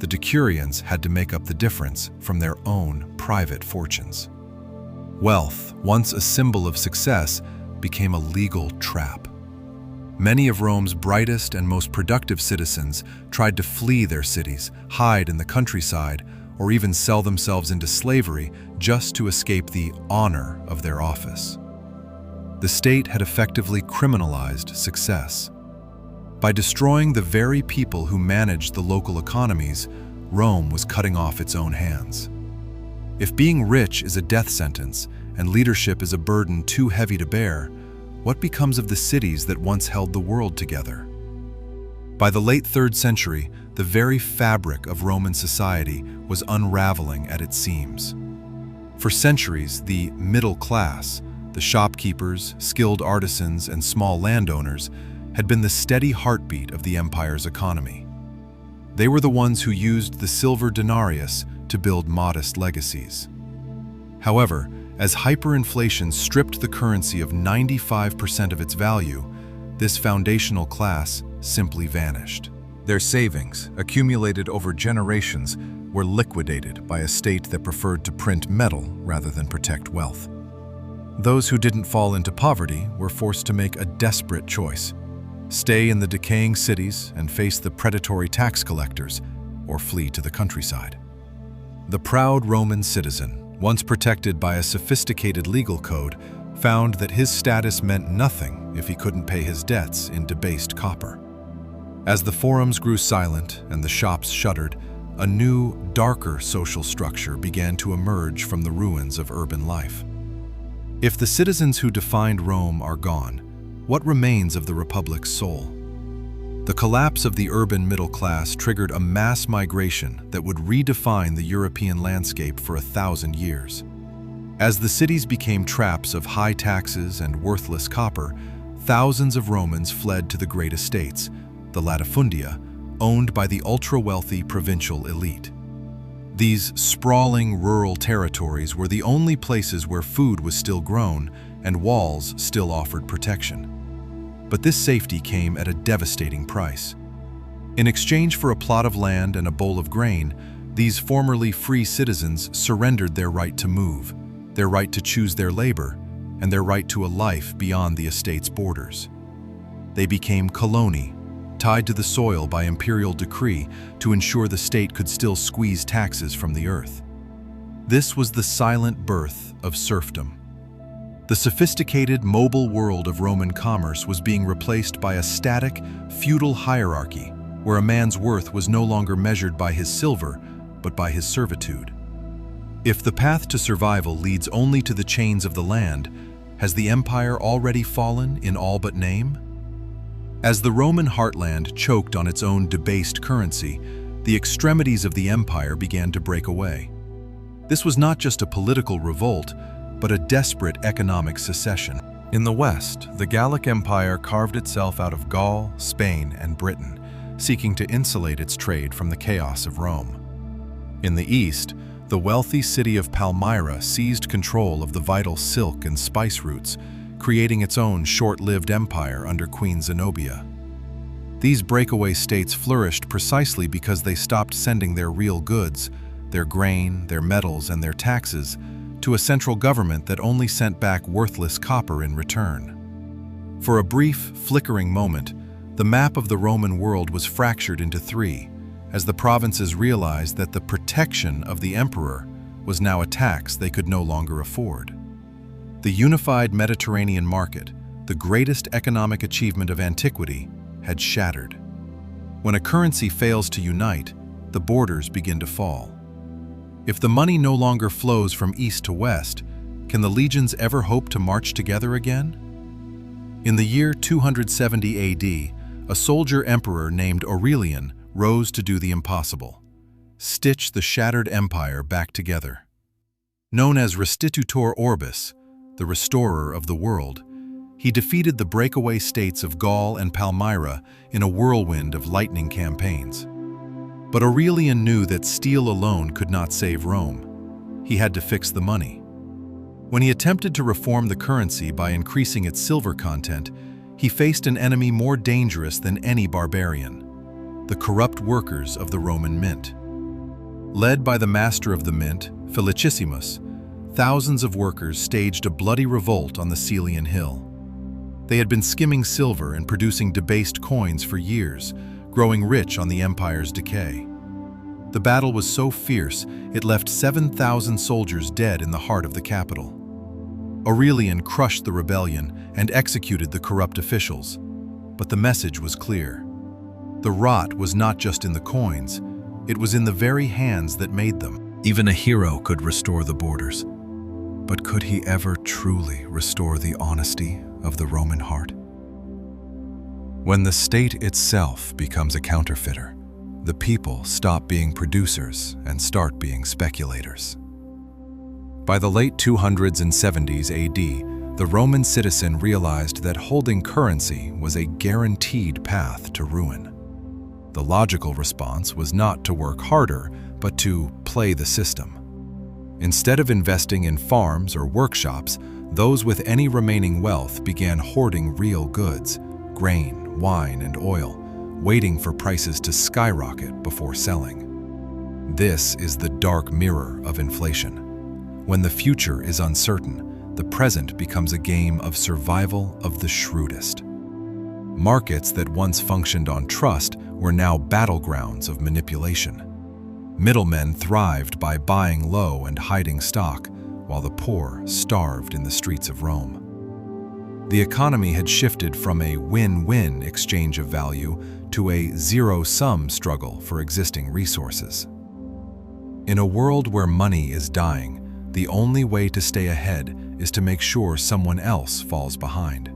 The decurions had to make up the difference from their own private fortunes. Wealth, once a symbol of success, became a legal trap. Many of Rome's brightest and most productive citizens tried to flee their cities, hide in the countryside, or even sell themselves into slavery just to escape the honor of their office. The state had effectively criminalized success. By destroying the very people who managed the local economies, Rome was cutting off its own hands. If being rich is a death sentence and leadership is a burden too heavy to bear, what becomes of the cities that once held the world together? By the late 3rd century, the very fabric of Roman society was unraveling at its seams. For centuries, the middle class, the shopkeepers, skilled artisans, and small landowners, had been the steady heartbeat of the empire's economy. They were the ones who used the silver denarius to build modest legacies. However, as hyperinflation stripped the currency of 95% of its value, this foundational class simply vanished. Their savings, accumulated over generations, were liquidated by a state that preferred to print metal rather than protect wealth. Those who didn't fall into poverty were forced to make a desperate choice: stay in the decaying cities and face the predatory tax collectors, or flee to the countryside. The proud Roman citizen, once protected by a sophisticated legal code, found that his status meant nothing if he couldn't pay his debts in debased copper. As the forums grew silent and the shops shuttered, a new, darker social structure began to emerge from the ruins of urban life. If the citizens who defined Rome are gone, what remains of the Republic's soul? The collapse of the urban middle class triggered a mass migration that would redefine the European landscape for 1,000 years. As the cities became traps of high taxes and worthless copper, thousands of Romans fled to the great estates, the latifundia, owned by the ultra-wealthy provincial elite. These sprawling rural territories were the only places where food was still grown and walls still offered protection. But this safety came at a devastating price. In exchange for a plot of land and a bowl of grain, these formerly free citizens surrendered their right to move, their right to choose their labor, and their right to a life beyond the estate's borders. They became coloni, tied to the soil by imperial decree to ensure the state could still squeeze taxes from the earth. This was the silent birth of serfdom. The sophisticated, mobile world of Roman commerce was being replaced by a static, feudal hierarchy where a man's worth was no longer measured by his silver, but by his servitude. If the path to survival leads only to the chains of the land, has the empire already fallen in all but name? As the Roman heartland choked on its own debased currency, the extremities of the empire began to break away. This was not just a political revolt, but a desperate economic secession. In the West, the Gallic Empire carved itself out of Gaul, Spain, and Britain, seeking to insulate its trade from the chaos of Rome. In the East, the wealthy city of Palmyra seized control of the vital silk and spice routes, creating its own short-lived empire under Queen Zenobia. These breakaway states flourished precisely because they stopped sending their real goods, their grain, their metals, and their taxes, to a central government that only sent back worthless copper in return. For a brief, flickering moment, the map of the Roman world was fractured into three, as the provinces realized that the protection of the emperor was now a tax they could no longer afford. The unified Mediterranean market, the greatest economic achievement of antiquity, had shattered. When a currency fails to unite, the borders begin to fall. If the money no longer flows from east to west, can the legions ever hope to march together again? In the year 270 AD, a soldier emperor named Aurelian rose to do the impossible: stitch the shattered empire back together. Known as Restitutor Orbis, the restorer of the world, he defeated the breakaway states of Gaul and Palmyra in a whirlwind of lightning campaigns. But Aurelian knew that steel alone could not save Rome. He had to fix the money. When he attempted to reform the currency by increasing its silver content, he faced an enemy more dangerous than any barbarian: the corrupt workers of the Roman mint. Led by the master of the mint, Felicissimus, thousands of workers staged a bloody revolt on the Celian Hill. They had been skimming silver and producing debased coins for years, growing rich on the empire's decay. The battle was so fierce, it left 7,000 soldiers dead in the heart of the capital. Aurelian crushed the rebellion and executed the corrupt officials, but the message was clear. The rot was not just in the coins, it was in the very hands that made them. Even a hero could restore the borders, but could he ever truly restore the honesty of the Roman heart? When the state itself becomes a counterfeiter, the people stop being producers and start being speculators. By the late 200s and 70s AD, the Roman citizen realized that holding currency was a guaranteed path to ruin. The logical response was not to work harder, but to play the system. Instead of investing in farms or workshops, those with any remaining wealth began hoarding real goods, grain, wine, and oil, waiting for prices to skyrocket before selling. This is the dark mirror of inflation. When the future is uncertain, the present becomes a game of survival of the shrewdest. Markets that once functioned on trust were now battlegrounds of manipulation. Middlemen thrived by buying low and hiding stock, while the poor starved in the streets of Rome. The economy had shifted from a win-win exchange of value to a zero-sum struggle for existing resources. In a world where money is dying, the only way to stay ahead is to make sure someone else falls behind.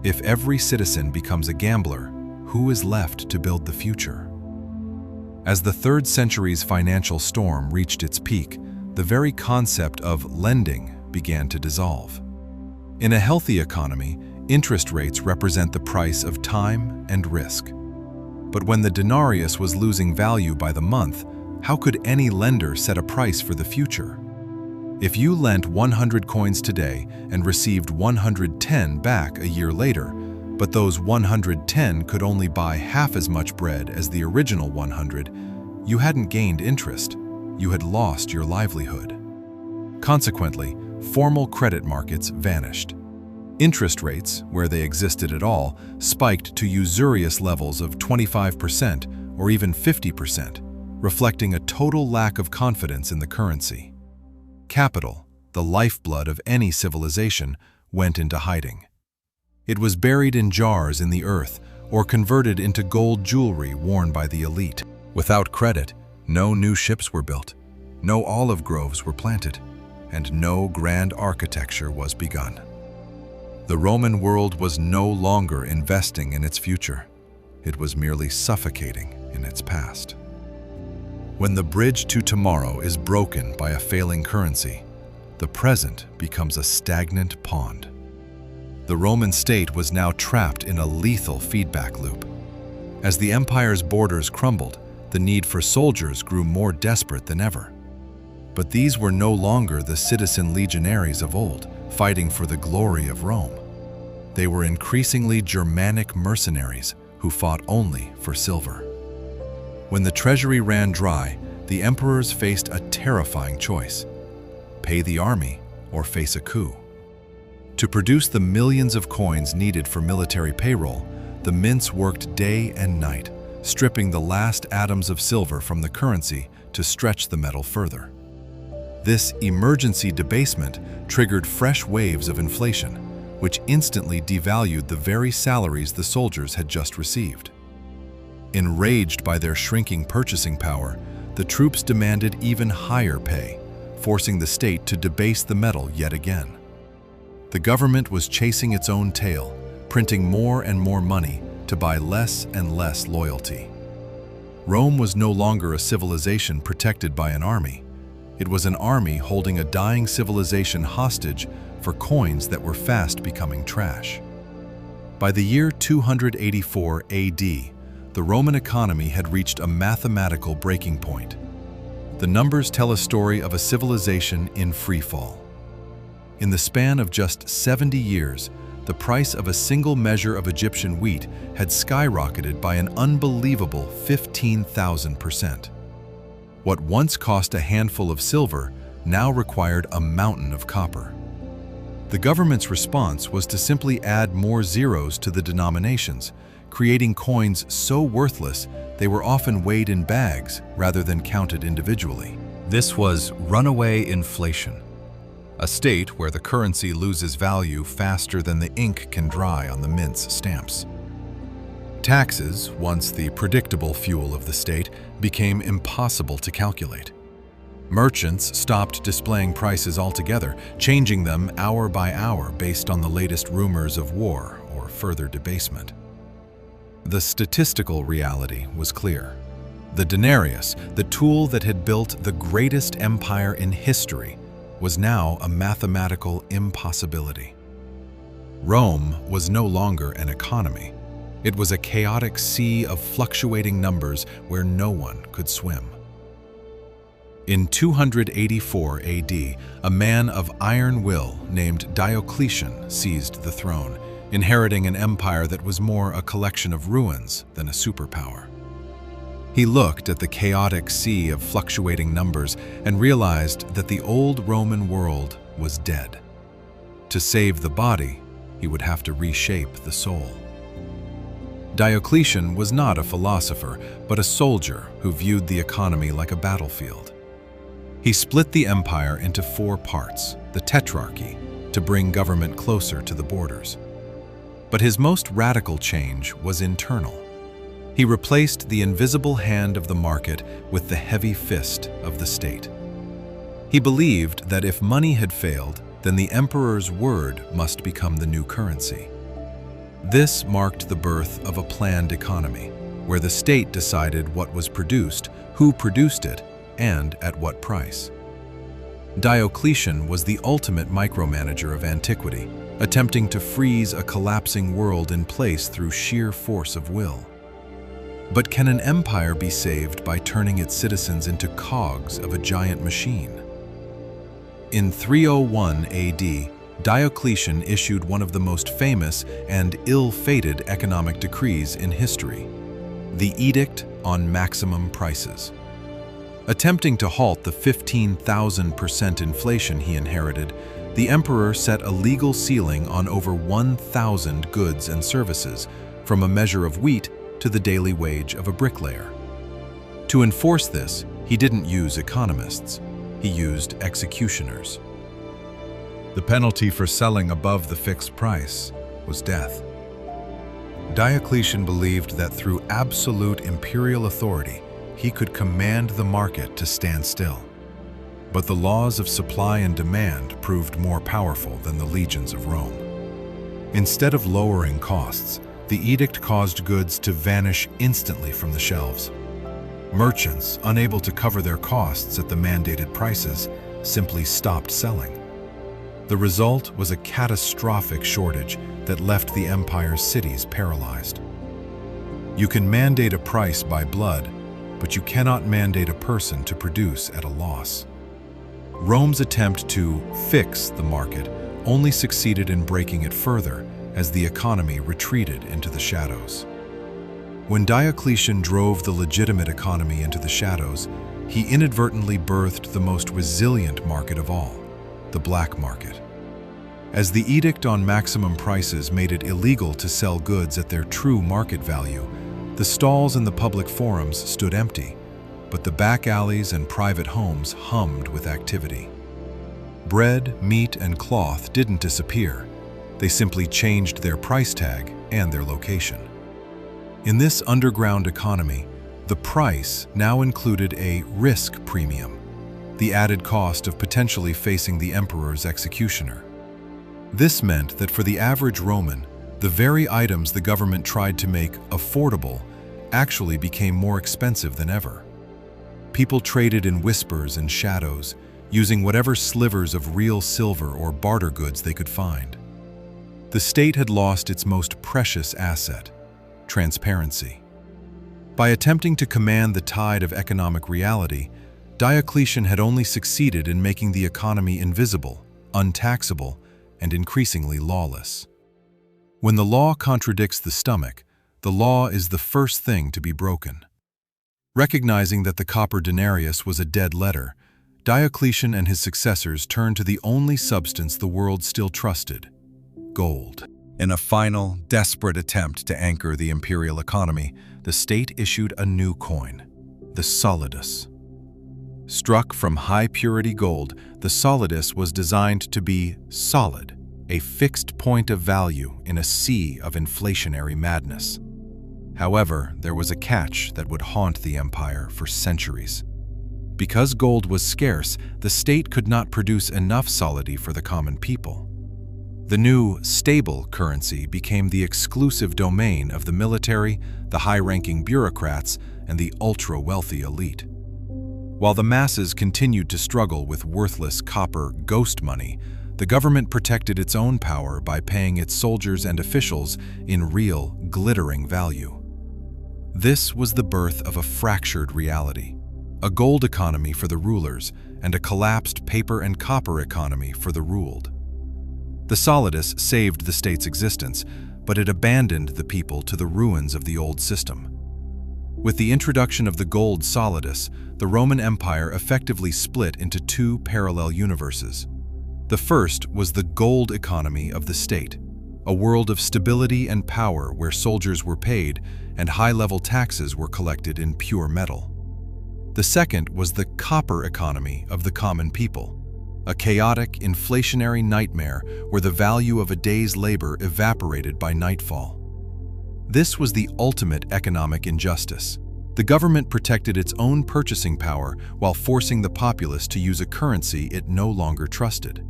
If every citizen becomes a gambler, who is left to build the future? As the 3rd century's financial storm reached its peak, the very concept of lending began to dissolve. In a healthy economy, interest rates represent the price of time and risk. But when the denarius was losing value by the month, how could any lender set a price for the future? If you lent 100 coins today and received 110 back a year later, but those 110 could only buy half as much bread as the original 100, you hadn't gained interest, you had lost your livelihood. Consequently, formal credit markets vanished. Interest rates, where they existed at all, spiked to usurious levels of 25% or even 50%, reflecting a total lack of confidence in the currency. Capital, the lifeblood of any civilization, went into hiding. It was buried in jars in the earth or converted into gold jewelry worn by the elite. Without credit, no new ships were built, no olive groves were planted, and no grand architecture was begun. The Roman world was no longer investing in its future. It was merely suffocating in its past. When the bridge to tomorrow is broken by a failing currency, the present becomes a stagnant pond. The Roman state was now trapped in a lethal feedback loop. As the empire's borders crumbled, the need for soldiers grew more desperate than ever. But these were no longer the citizen legionaries of old, fighting for the glory of Rome. They were increasingly Germanic mercenaries who fought only for silver. When the treasury ran dry, the emperors faced a terrifying choice: pay the army or face a coup. To produce the millions of coins needed for military payroll, the mints worked day and night, stripping the last atoms of silver from the currency to stretch the metal further. This emergency debasement triggered fresh waves of inflation, which instantly devalued the very salaries the soldiers had just received. Enraged by their shrinking purchasing power, the troops demanded even higher pay, forcing the state to debase the metal yet again. The government was chasing its own tail, printing more and more money to buy less and less loyalty. Rome was no longer a civilization protected by an army. It was an army holding a dying civilization hostage for coins that were fast becoming trash. By the year 284 AD, the Roman economy had reached a mathematical breaking point. The numbers tell a story of a civilization in freefall. In the span of just 70 years, the price of a single measure of Egyptian wheat had skyrocketed by an unbelievable 15,000%. What once cost a handful of silver now required a mountain of copper. The government's response was to simply add more zeros to the denominations, creating coins so worthless they were often weighed in bags rather than counted individually. This was runaway inflation, a state where the currency loses value faster than the ink can dry on the mint's stamps. Taxes, once the predictable fuel of the state, became impossible to calculate. Merchants stopped displaying prices altogether, changing them hour by hour based on the latest rumors of war or further debasement. The statistical reality was clear. The denarius, the tool that had built the greatest empire in history, was now a mathematical impossibility. Rome was no longer an economy. It was a chaotic sea of fluctuating numbers where no one could swim. In 284 AD, a man of iron will named Diocletian seized the throne, inheriting an empire that was more a collection of ruins than a superpower. He looked at the chaotic sea of fluctuating numbers and realized that the old Roman world was dead. To save the body, he would have to reshape the soul. Diocletian was not a philosopher, but a soldier who viewed the economy like a battlefield. He split the empire into 4 parts, the tetrarchy, to bring government closer to the borders. But his most radical change was internal. He replaced the invisible hand of the market with the heavy fist of the state. He believed that if money had failed, then the emperor's word must become the new currency. This marked the birth of a planned economy, where the state decided what was produced, who produced it, and at what price. Diocletian was the ultimate micromanager of antiquity, attempting to freeze a collapsing world in place through sheer force of will. But can an empire be saved by turning its citizens into cogs of a giant machine? In 301 AD, Diocletian issued one of the most famous and ill-fated economic decrees in history, the Edict on Maximum Prices. Attempting to halt the 15,000% inflation he inherited, the emperor set a legal ceiling on over 1,000 goods and services, from a measure of wheat to the daily wage of a bricklayer. To enforce this, he didn't use economists, he used executioners. The penalty for selling above the fixed price was death. Diocletian believed that through absolute imperial authority, he could command the market to stand still. But the laws of supply and demand proved more powerful than the legions of Rome. Instead of lowering costs, the edict caused goods to vanish instantly from the shelves. Merchants, unable to cover their costs at the mandated prices, simply stopped selling. The result was a catastrophic shortage that left the empire's cities paralyzed. You can mandate a price by blood, but you cannot mandate a person to produce at a loss. Rome's attempt to fix the market only succeeded in breaking it further as the economy retreated into the shadows. When Diocletian drove the legitimate economy into the shadows, he inadvertently birthed the most resilient market of all, the black market. As the edict on maximum prices made it illegal to sell goods at their true market value, the stalls in the public forums stood empty, but the back alleys and private homes hummed with activity. Bread, meat, and cloth didn't disappear. They simply changed their price tag and their location. In this underground economy, the price now included a risk premium, the added cost of potentially facing the emperor's executioner. This meant that for the average Roman, the very items the government tried to make affordable actually became more expensive than ever. People traded in whispers and shadows, using whatever slivers of real silver or barter goods they could find. The state had lost its most precious asset, transparency. By attempting to command the tide of economic reality, Diocletian had only succeeded in making the economy invisible, untaxable, and increasingly lawless. When the law contradicts the stomach, the law is the first thing to be broken. Recognizing that the copper denarius was a dead letter, Diocletian and his successors turned to the only substance the world still trusted: gold. In a final, desperate attempt to anchor the imperial economy, the state issued a new coin, the solidus. Struck from high-purity gold, the solidus was designed to be solid, a fixed point of value in a sea of inflationary madness. However, there was a catch that would haunt the empire for centuries. Because gold was scarce, the state could not produce enough solidi for the common people. The new, stable currency became the exclusive domain of the military, the high-ranking bureaucrats, and the ultra-wealthy elite. While the masses continued to struggle with worthless copper ghost money, the government protected its own power by paying its soldiers and officials in real, glittering value. This was the birth of a fractured reality, a gold economy for the rulers and a collapsed paper and copper economy for the ruled. The solidus saved the state's existence, but it abandoned the people to the ruins of the old system. With the introduction of the gold solidus, the Roman Empire effectively split into two parallel universes. The first was the gold economy of the state, a world of stability and power where soldiers were paid and high-level taxes were collected in pure metal. The second was the copper economy of the common people, a chaotic, inflationary nightmare where the value of a day's labor evaporated by nightfall. This was the ultimate economic injustice. The government protected its own purchasing power while forcing the populace to use a currency it no longer trusted.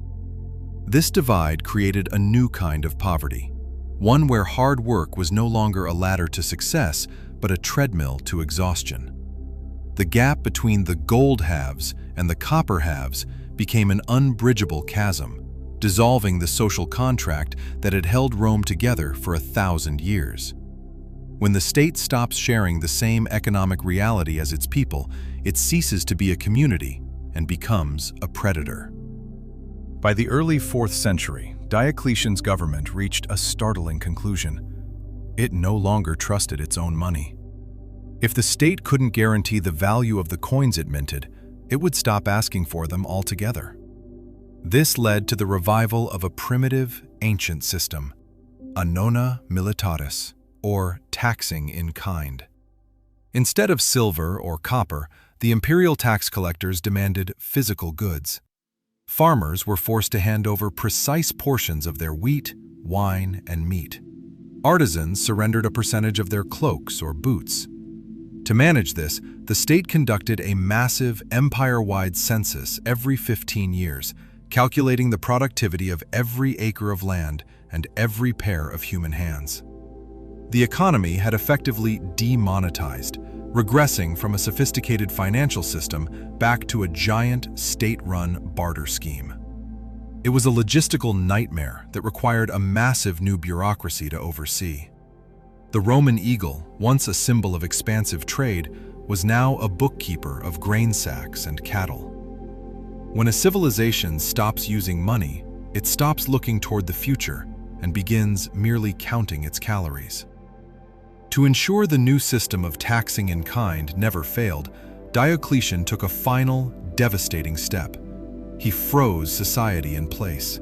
This divide created a new kind of poverty, one where hard work was no longer a ladder to success, but a treadmill to exhaustion. The gap between the gold halves and the copper halves became an unbridgeable chasm, dissolving the social contract that had held Rome together for 1,000 years. When the state stops sharing the same economic reality as its people, it ceases to be a community and becomes a predator. By the early 4th century, Diocletian's government reached a startling conclusion. It no longer trusted its own money. If the state couldn't guarantee the value of the coins it minted, it would stop asking for them altogether. This led to the revival of a primitive, ancient system, a nona militaris, or taxing in kind. Instead of silver or copper, the imperial tax collectors demanded physical goods. Farmers were forced to hand over precise portions of their wheat, wine, and meat. Artisans surrendered a percentage of their cloaks or boots. To manage this, the state conducted a massive empire-wide census every 15 years, calculating the productivity of every acre of land and every pair of human hands. The economy had effectively demonetized, regressing from a sophisticated financial system back to a giant state-run barter scheme. It was a logistical nightmare that required a massive new bureaucracy to oversee. The Roman eagle, once a symbol of expansive trade, was now a bookkeeper of grain sacks and cattle. When a civilization stops using money, it stops looking toward the future and begins merely counting its calories. To ensure the new system of taxing in kind never failed, Diocletian took a final, devastating step. He froze society in place.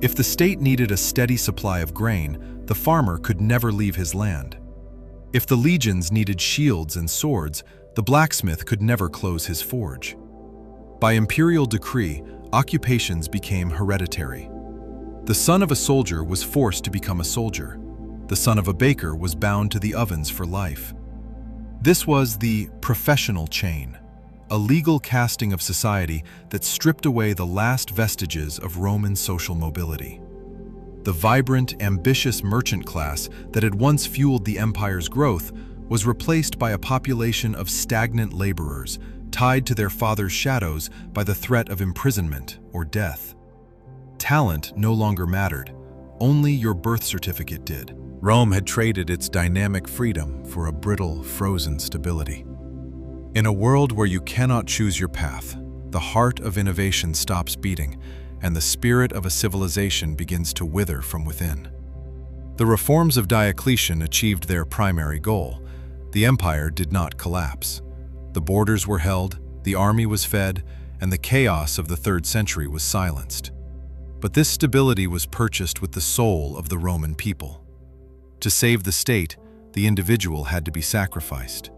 If the state needed a steady supply of grain, the farmer could never leave his land. If the legions needed shields and swords, the blacksmith could never close his forge. By imperial decree, occupations became hereditary. The son of a soldier was forced to become a soldier. The son of a baker was bound to the ovens for life. This was the professional chain, a legal casting of society that stripped away the last vestiges of Roman social mobility. The vibrant, ambitious merchant class that had once fueled the empire's growth was replaced by a population of stagnant laborers, tied to their father's shadows by the threat of imprisonment or death. Talent no longer mattered. Only your birth certificate did. Rome had traded its dynamic freedom for a brittle, frozen stability. In a world where you cannot choose your path, the heart of innovation stops beating, and the spirit of a civilization begins to wither from within. The reforms of Diocletian achieved their primary goal. The empire did not collapse. The borders were held, the army was fed, and the chaos of the 3rd century was silenced. But this stability was purchased with the soul of the Roman people. To save the state, the individual had to be sacrificed.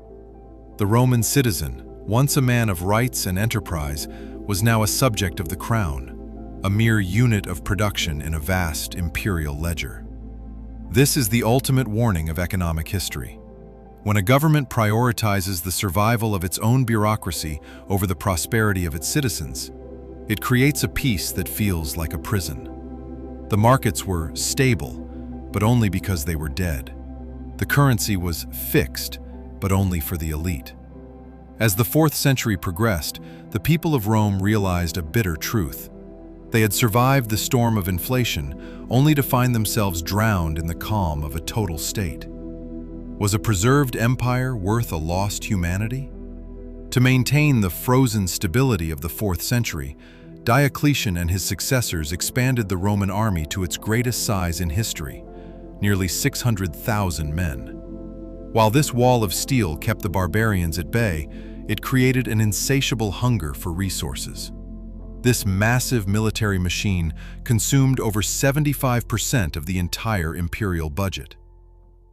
The Roman citizen, once a man of rights and enterprise, was now a subject of the crown, a mere unit of production in a vast imperial ledger. This is the ultimate warning of economic history. When a government prioritizes the survival of its own bureaucracy over the prosperity of its citizens, it creates a peace that feels like a prison. The markets were stable, but only because they were dead. The currency was fixed, but only for the elite. As the 4th century progressed, the people of Rome realized a bitter truth. They had survived the storm of inflation, only to find themselves drowned in the calm of a total state. Was a preserved empire worth a lost humanity? To maintain the frozen stability of the 4th century, Diocletian and his successors expanded the Roman army to its greatest size in history, nearly 600,000 men. While this wall of steel kept the barbarians at bay, it created an insatiable hunger for resources. This massive military machine consumed over 75% of the entire imperial budget.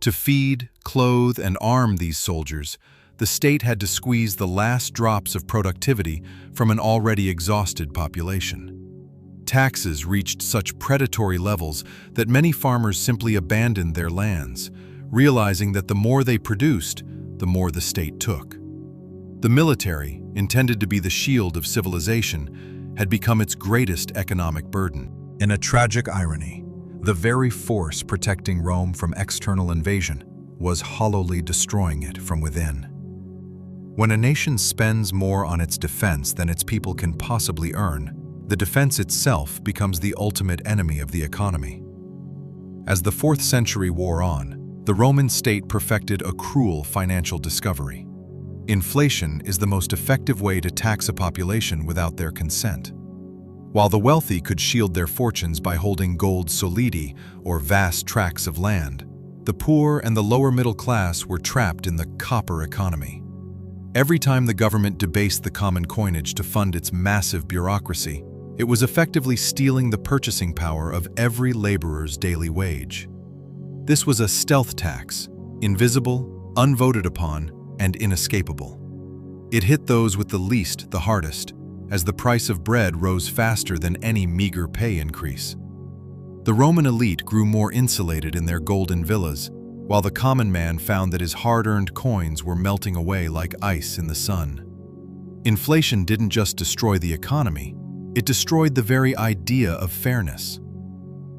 To feed, clothe, and arm these soldiers, the state had to squeeze the last drops of productivity from an already exhausted population. Taxes reached such predatory levels that many farmers simply abandoned their lands, realizing that the more they produced, the more the state took. The military, intended to be the shield of civilization, had become its greatest economic burden. In a tragic irony, the very force protecting Rome from external invasion was hollowly destroying it from within. When a nation spends more on its defense than its people can possibly earn, the defense itself becomes the ultimate enemy of the economy. As the 4th century wore on, the Roman state perfected a cruel financial discovery. Inflation is the most effective way to tax a population without their consent. While the wealthy could shield their fortunes by holding gold solidi or vast tracts of land, the poor and the lower middle class were trapped in the copper economy. Every time the government debased the common coinage to fund its massive bureaucracy, it was effectively stealing the purchasing power of every laborer's daily wage. This was a stealth tax, invisible, unvoted upon, and inescapable. It hit those with the least the hardest, as the price of bread rose faster than any meager pay increase. The Roman elite grew more insulated in their golden villas, while the common man found that his hard-earned coins were melting away like ice in the sun. Inflation didn't just destroy the economy, it destroyed the very idea of fairness.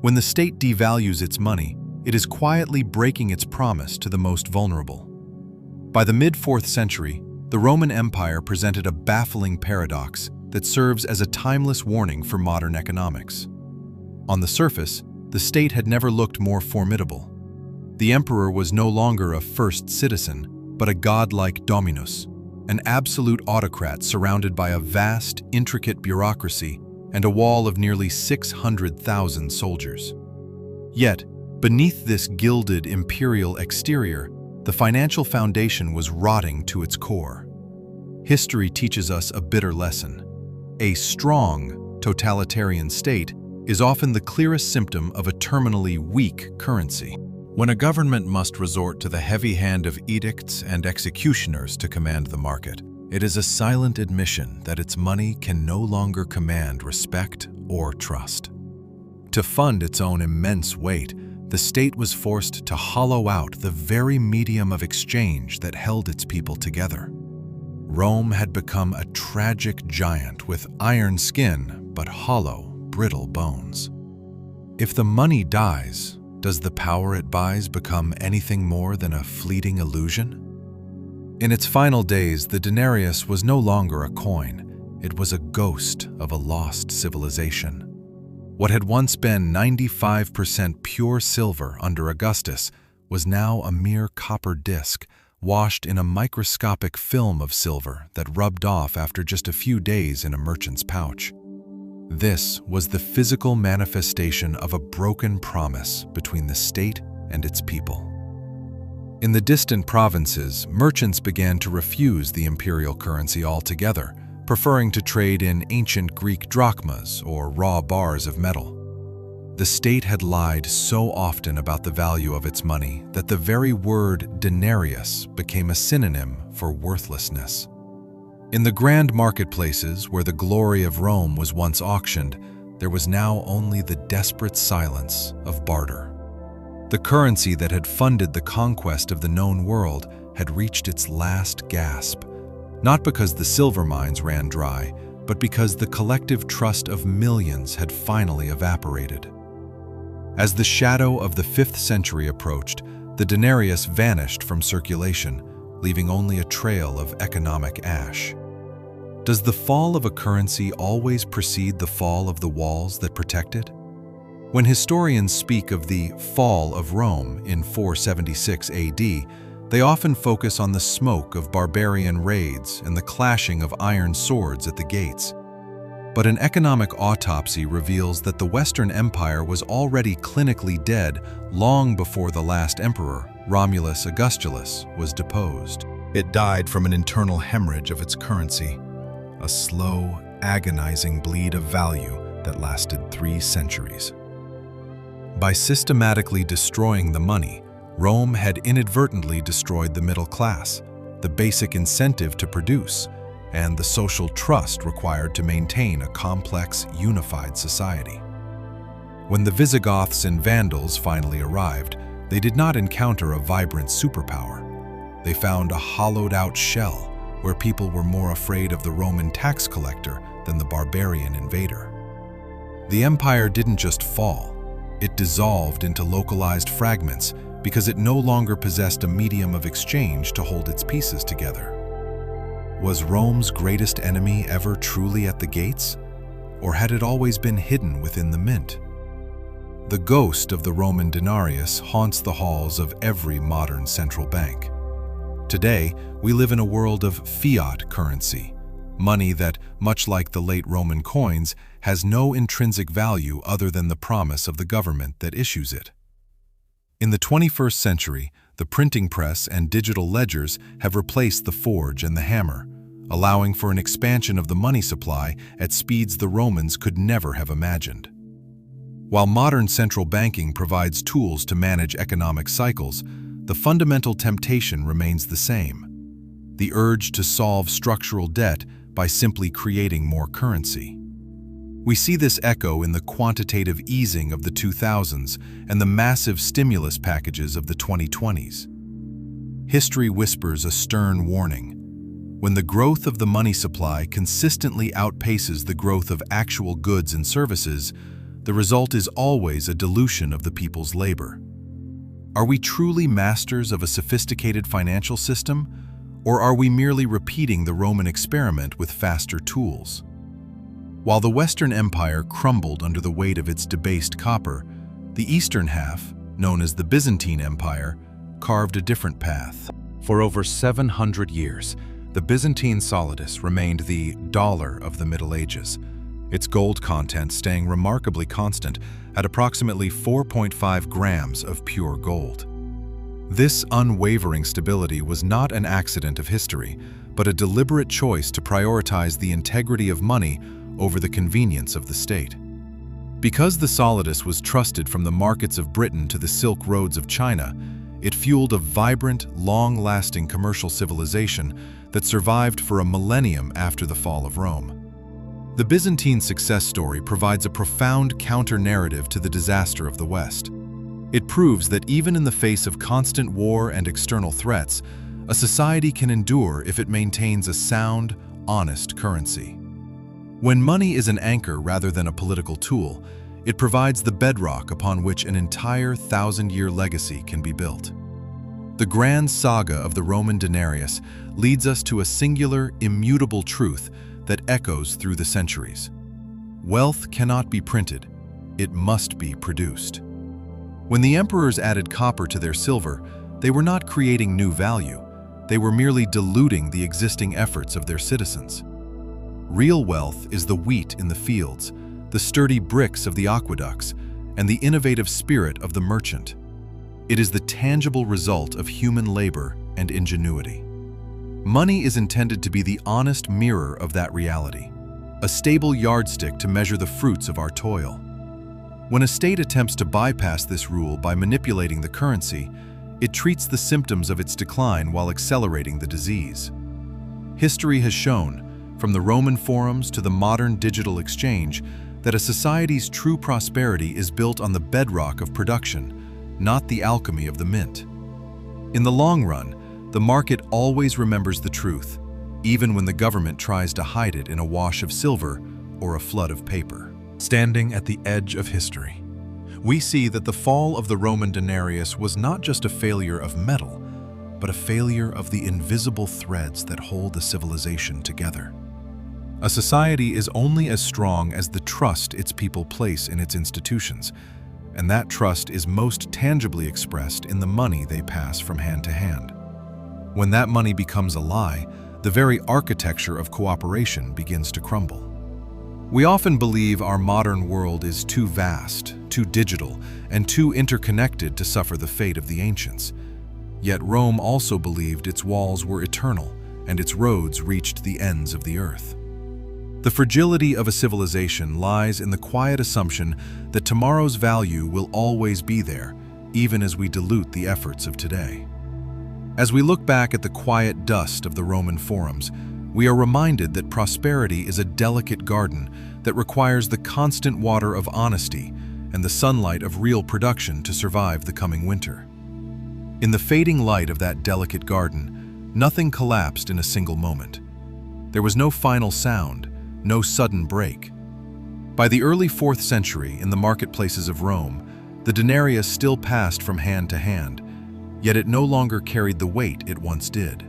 When the state devalues its money, it is quietly breaking its promise to the most vulnerable. By the mid-4th century, the Roman Empire presented a baffling paradox that serves as a timeless warning for modern economics. On the surface, the state had never looked more formidable. The emperor was no longer a first citizen, but a godlike dominus, an absolute autocrat surrounded by a vast, intricate bureaucracy and a wall of nearly 600,000 soldiers. Yet, beneath this gilded imperial exterior, the financial foundation was rotting to its core. History teaches us a bitter lesson. A strong, totalitarian state is often the clearest symptom of a terminally weak currency. When a government must resort to the heavy hand of edicts and executioners to command the market, it is a silent admission that its money can no longer command respect or trust. To fund its own immense weight, the state was forced to hollow out the very medium of exchange that held its people together. Rome had become a tragic giant with iron skin but hollow, brittle bones. If the money dies, does the power it buys become anything more than a fleeting illusion? In its final days, the denarius was no longer a coin. It was a ghost of a lost civilization. What had once been 95% pure silver under Augustus was now a mere copper disc, washed in a microscopic film of silver that rubbed off after just a few days in a merchant's pouch. This was the physical manifestation of a broken promise between the state and its people. In the distant provinces, merchants began to refuse the imperial currency altogether, preferring to trade in ancient Greek drachmas or raw bars of metal. The state had lied so often about the value of its money that the very word denarius became a synonym for worthlessness. In the grand marketplaces where the glory of Rome was once auctioned, there was now only the desperate silence of barter. The currency that had funded the conquest of the known world had reached its last gasp, not because the silver mines ran dry, but because the collective trust of millions had finally evaporated. As the shadow of the 5th century approached, the denarius vanished from circulation, leaving only a trail of economic ash. Does the fall of a currency always precede the fall of the walls that protect it? When historians speak of the fall of Rome in 476 AD, they often focus on the smoke of barbarian raids and the clashing of iron swords at the gates. But an economic autopsy reveals that the Western Empire was already clinically dead long before the last emperor, Romulus Augustus, was deposed. It died from an internal hemorrhage of its currency, a slow, agonizing bleed of value that lasted 3 centuries. By systematically destroying the money, Rome had inadvertently destroyed the middle class, the basic incentive to produce, and the social trust required to maintain a complex, unified society. When the Visigoths and Vandals finally arrived, they did not encounter a vibrant superpower. They found a hollowed-out shell where people were more afraid of the Roman tax collector than the barbarian invader. The empire didn't just fall. It dissolved into localized fragments because it no longer possessed a medium of exchange to hold its pieces together. Was Rome's greatest enemy ever truly at the gates, or had it always been hidden within the mint? The ghost of the Roman denarius haunts the halls of every modern central bank. Today, we live in a world of fiat currency, money that, much like the late Roman coins, has no intrinsic value other than the promise of the government that issues it. In the 21st century, the printing press and digital ledgers have replaced the forge and the hammer, allowing for an expansion of the money supply at speeds the Romans could never have imagined. While modern central banking provides tools to manage economic cycles, the fundamental temptation remains the same: the urge to solve structural debt by simply creating more currency. We see this echo in the quantitative easing of the 2000s and the massive stimulus packages of the 2020s. History whispers a stern warning. When the growth of the money supply consistently outpaces the growth of actual goods and services, the result is always a dilution of the people's labor. Are we truly masters of a sophisticated financial system, or are we merely repeating the Roman experiment with faster tools? While the Western Empire crumbled under the weight of its debased copper, the eastern half, known as the Byzantine Empire, carved a different path. For over 700 years, the Byzantine solidus remained the dollar of the Middle Ages, its gold content staying remarkably constant at approximately 4.5 grams of pure gold. This unwavering stability was not an accident of history, but a deliberate choice to prioritize the integrity of money over the convenience of the state. Because the solidus was trusted from the markets of Britain to the Silk Roads of China, it fueled a vibrant, long-lasting commercial civilization that survived for a millennium after the fall of Rome. The Byzantine success story provides a profound counter-narrative to the disaster of the West. It proves that even in the face of constant war and external threats, a society can endure if it maintains a sound, honest currency. When money is an anchor rather than a political tool, it provides the bedrock upon which an entire 1,000-year legacy can be built. The grand saga of the Roman denarius leads us to a singular, immutable truth that echoes through the centuries. Wealth cannot be printed, it must be produced. When the emperors added copper to their silver, they were not creating new value, they were merely diluting the existing efforts of their citizens. Real wealth is the wheat in the fields, the sturdy bricks of the aqueducts, and the innovative spirit of the merchant. It is the tangible result of human labor and ingenuity. Money is intended to be the honest mirror of that reality, a stable yardstick to measure the fruits of our toil. When a state attempts to bypass this rule by manipulating the currency, it treats the symptoms of its decline while accelerating the disease. History has shown, from the Roman forums to the modern digital exchange, that a society's true prosperity is built on the bedrock of production, not the alchemy of the mint. In the long run, the market always remembers the truth, even when the government tries to hide it in a wash of silver or a flood of paper. Standing at the edge of history, we see that the fall of the Roman denarius was not just a failure of metal, but a failure of the invisible threads that hold the civilization together. A society is only as strong as the trust its people place in its institutions, and that trust is most tangibly expressed in the money they pass from hand to hand. When that money becomes a lie, the very architecture of cooperation begins to crumble. We often believe our modern world is too vast, too digital, and too interconnected to suffer the fate of the ancients. Yet Rome also believed its walls were eternal and its roads reached the ends of the earth. The fragility of a civilization lies in the quiet assumption that tomorrow's value will always be there, even as we dilute the efforts of today. As we look back at the quiet dust of the Roman forums, we are reminded that prosperity is a delicate garden that requires the constant water of honesty and the sunlight of real production to survive the coming winter. In the fading light of that delicate garden, nothing collapsed in a single moment. There was no final sound, no sudden break. By the early 4th century, in the marketplaces of Rome, the denarius still passed from hand to hand, yet it no longer carried the weight it once did.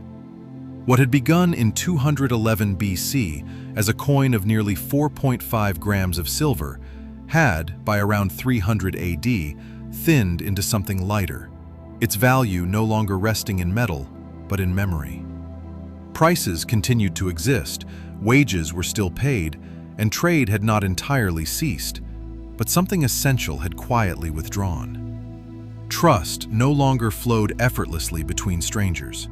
What had begun in 211 BC as a coin of nearly 4.5 grams of silver had, by around 300 AD, thinned into something lighter, its value no longer resting in metal, but in memory. Prices continued to exist, wages were still paid, and trade had not entirely ceased, but something essential had quietly withdrawn. Trust no longer flowed effortlessly between strangers.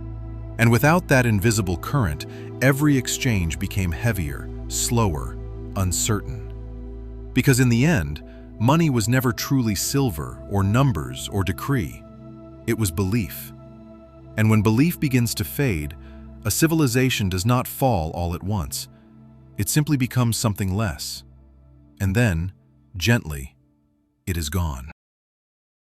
And without that invisible current, every exchange became heavier, slower, uncertain. Because in the end, money was never truly silver or numbers or decree. It was belief. And when belief begins to fade, a civilization does not fall all at once. It simply becomes something less. And then, gently, it is gone.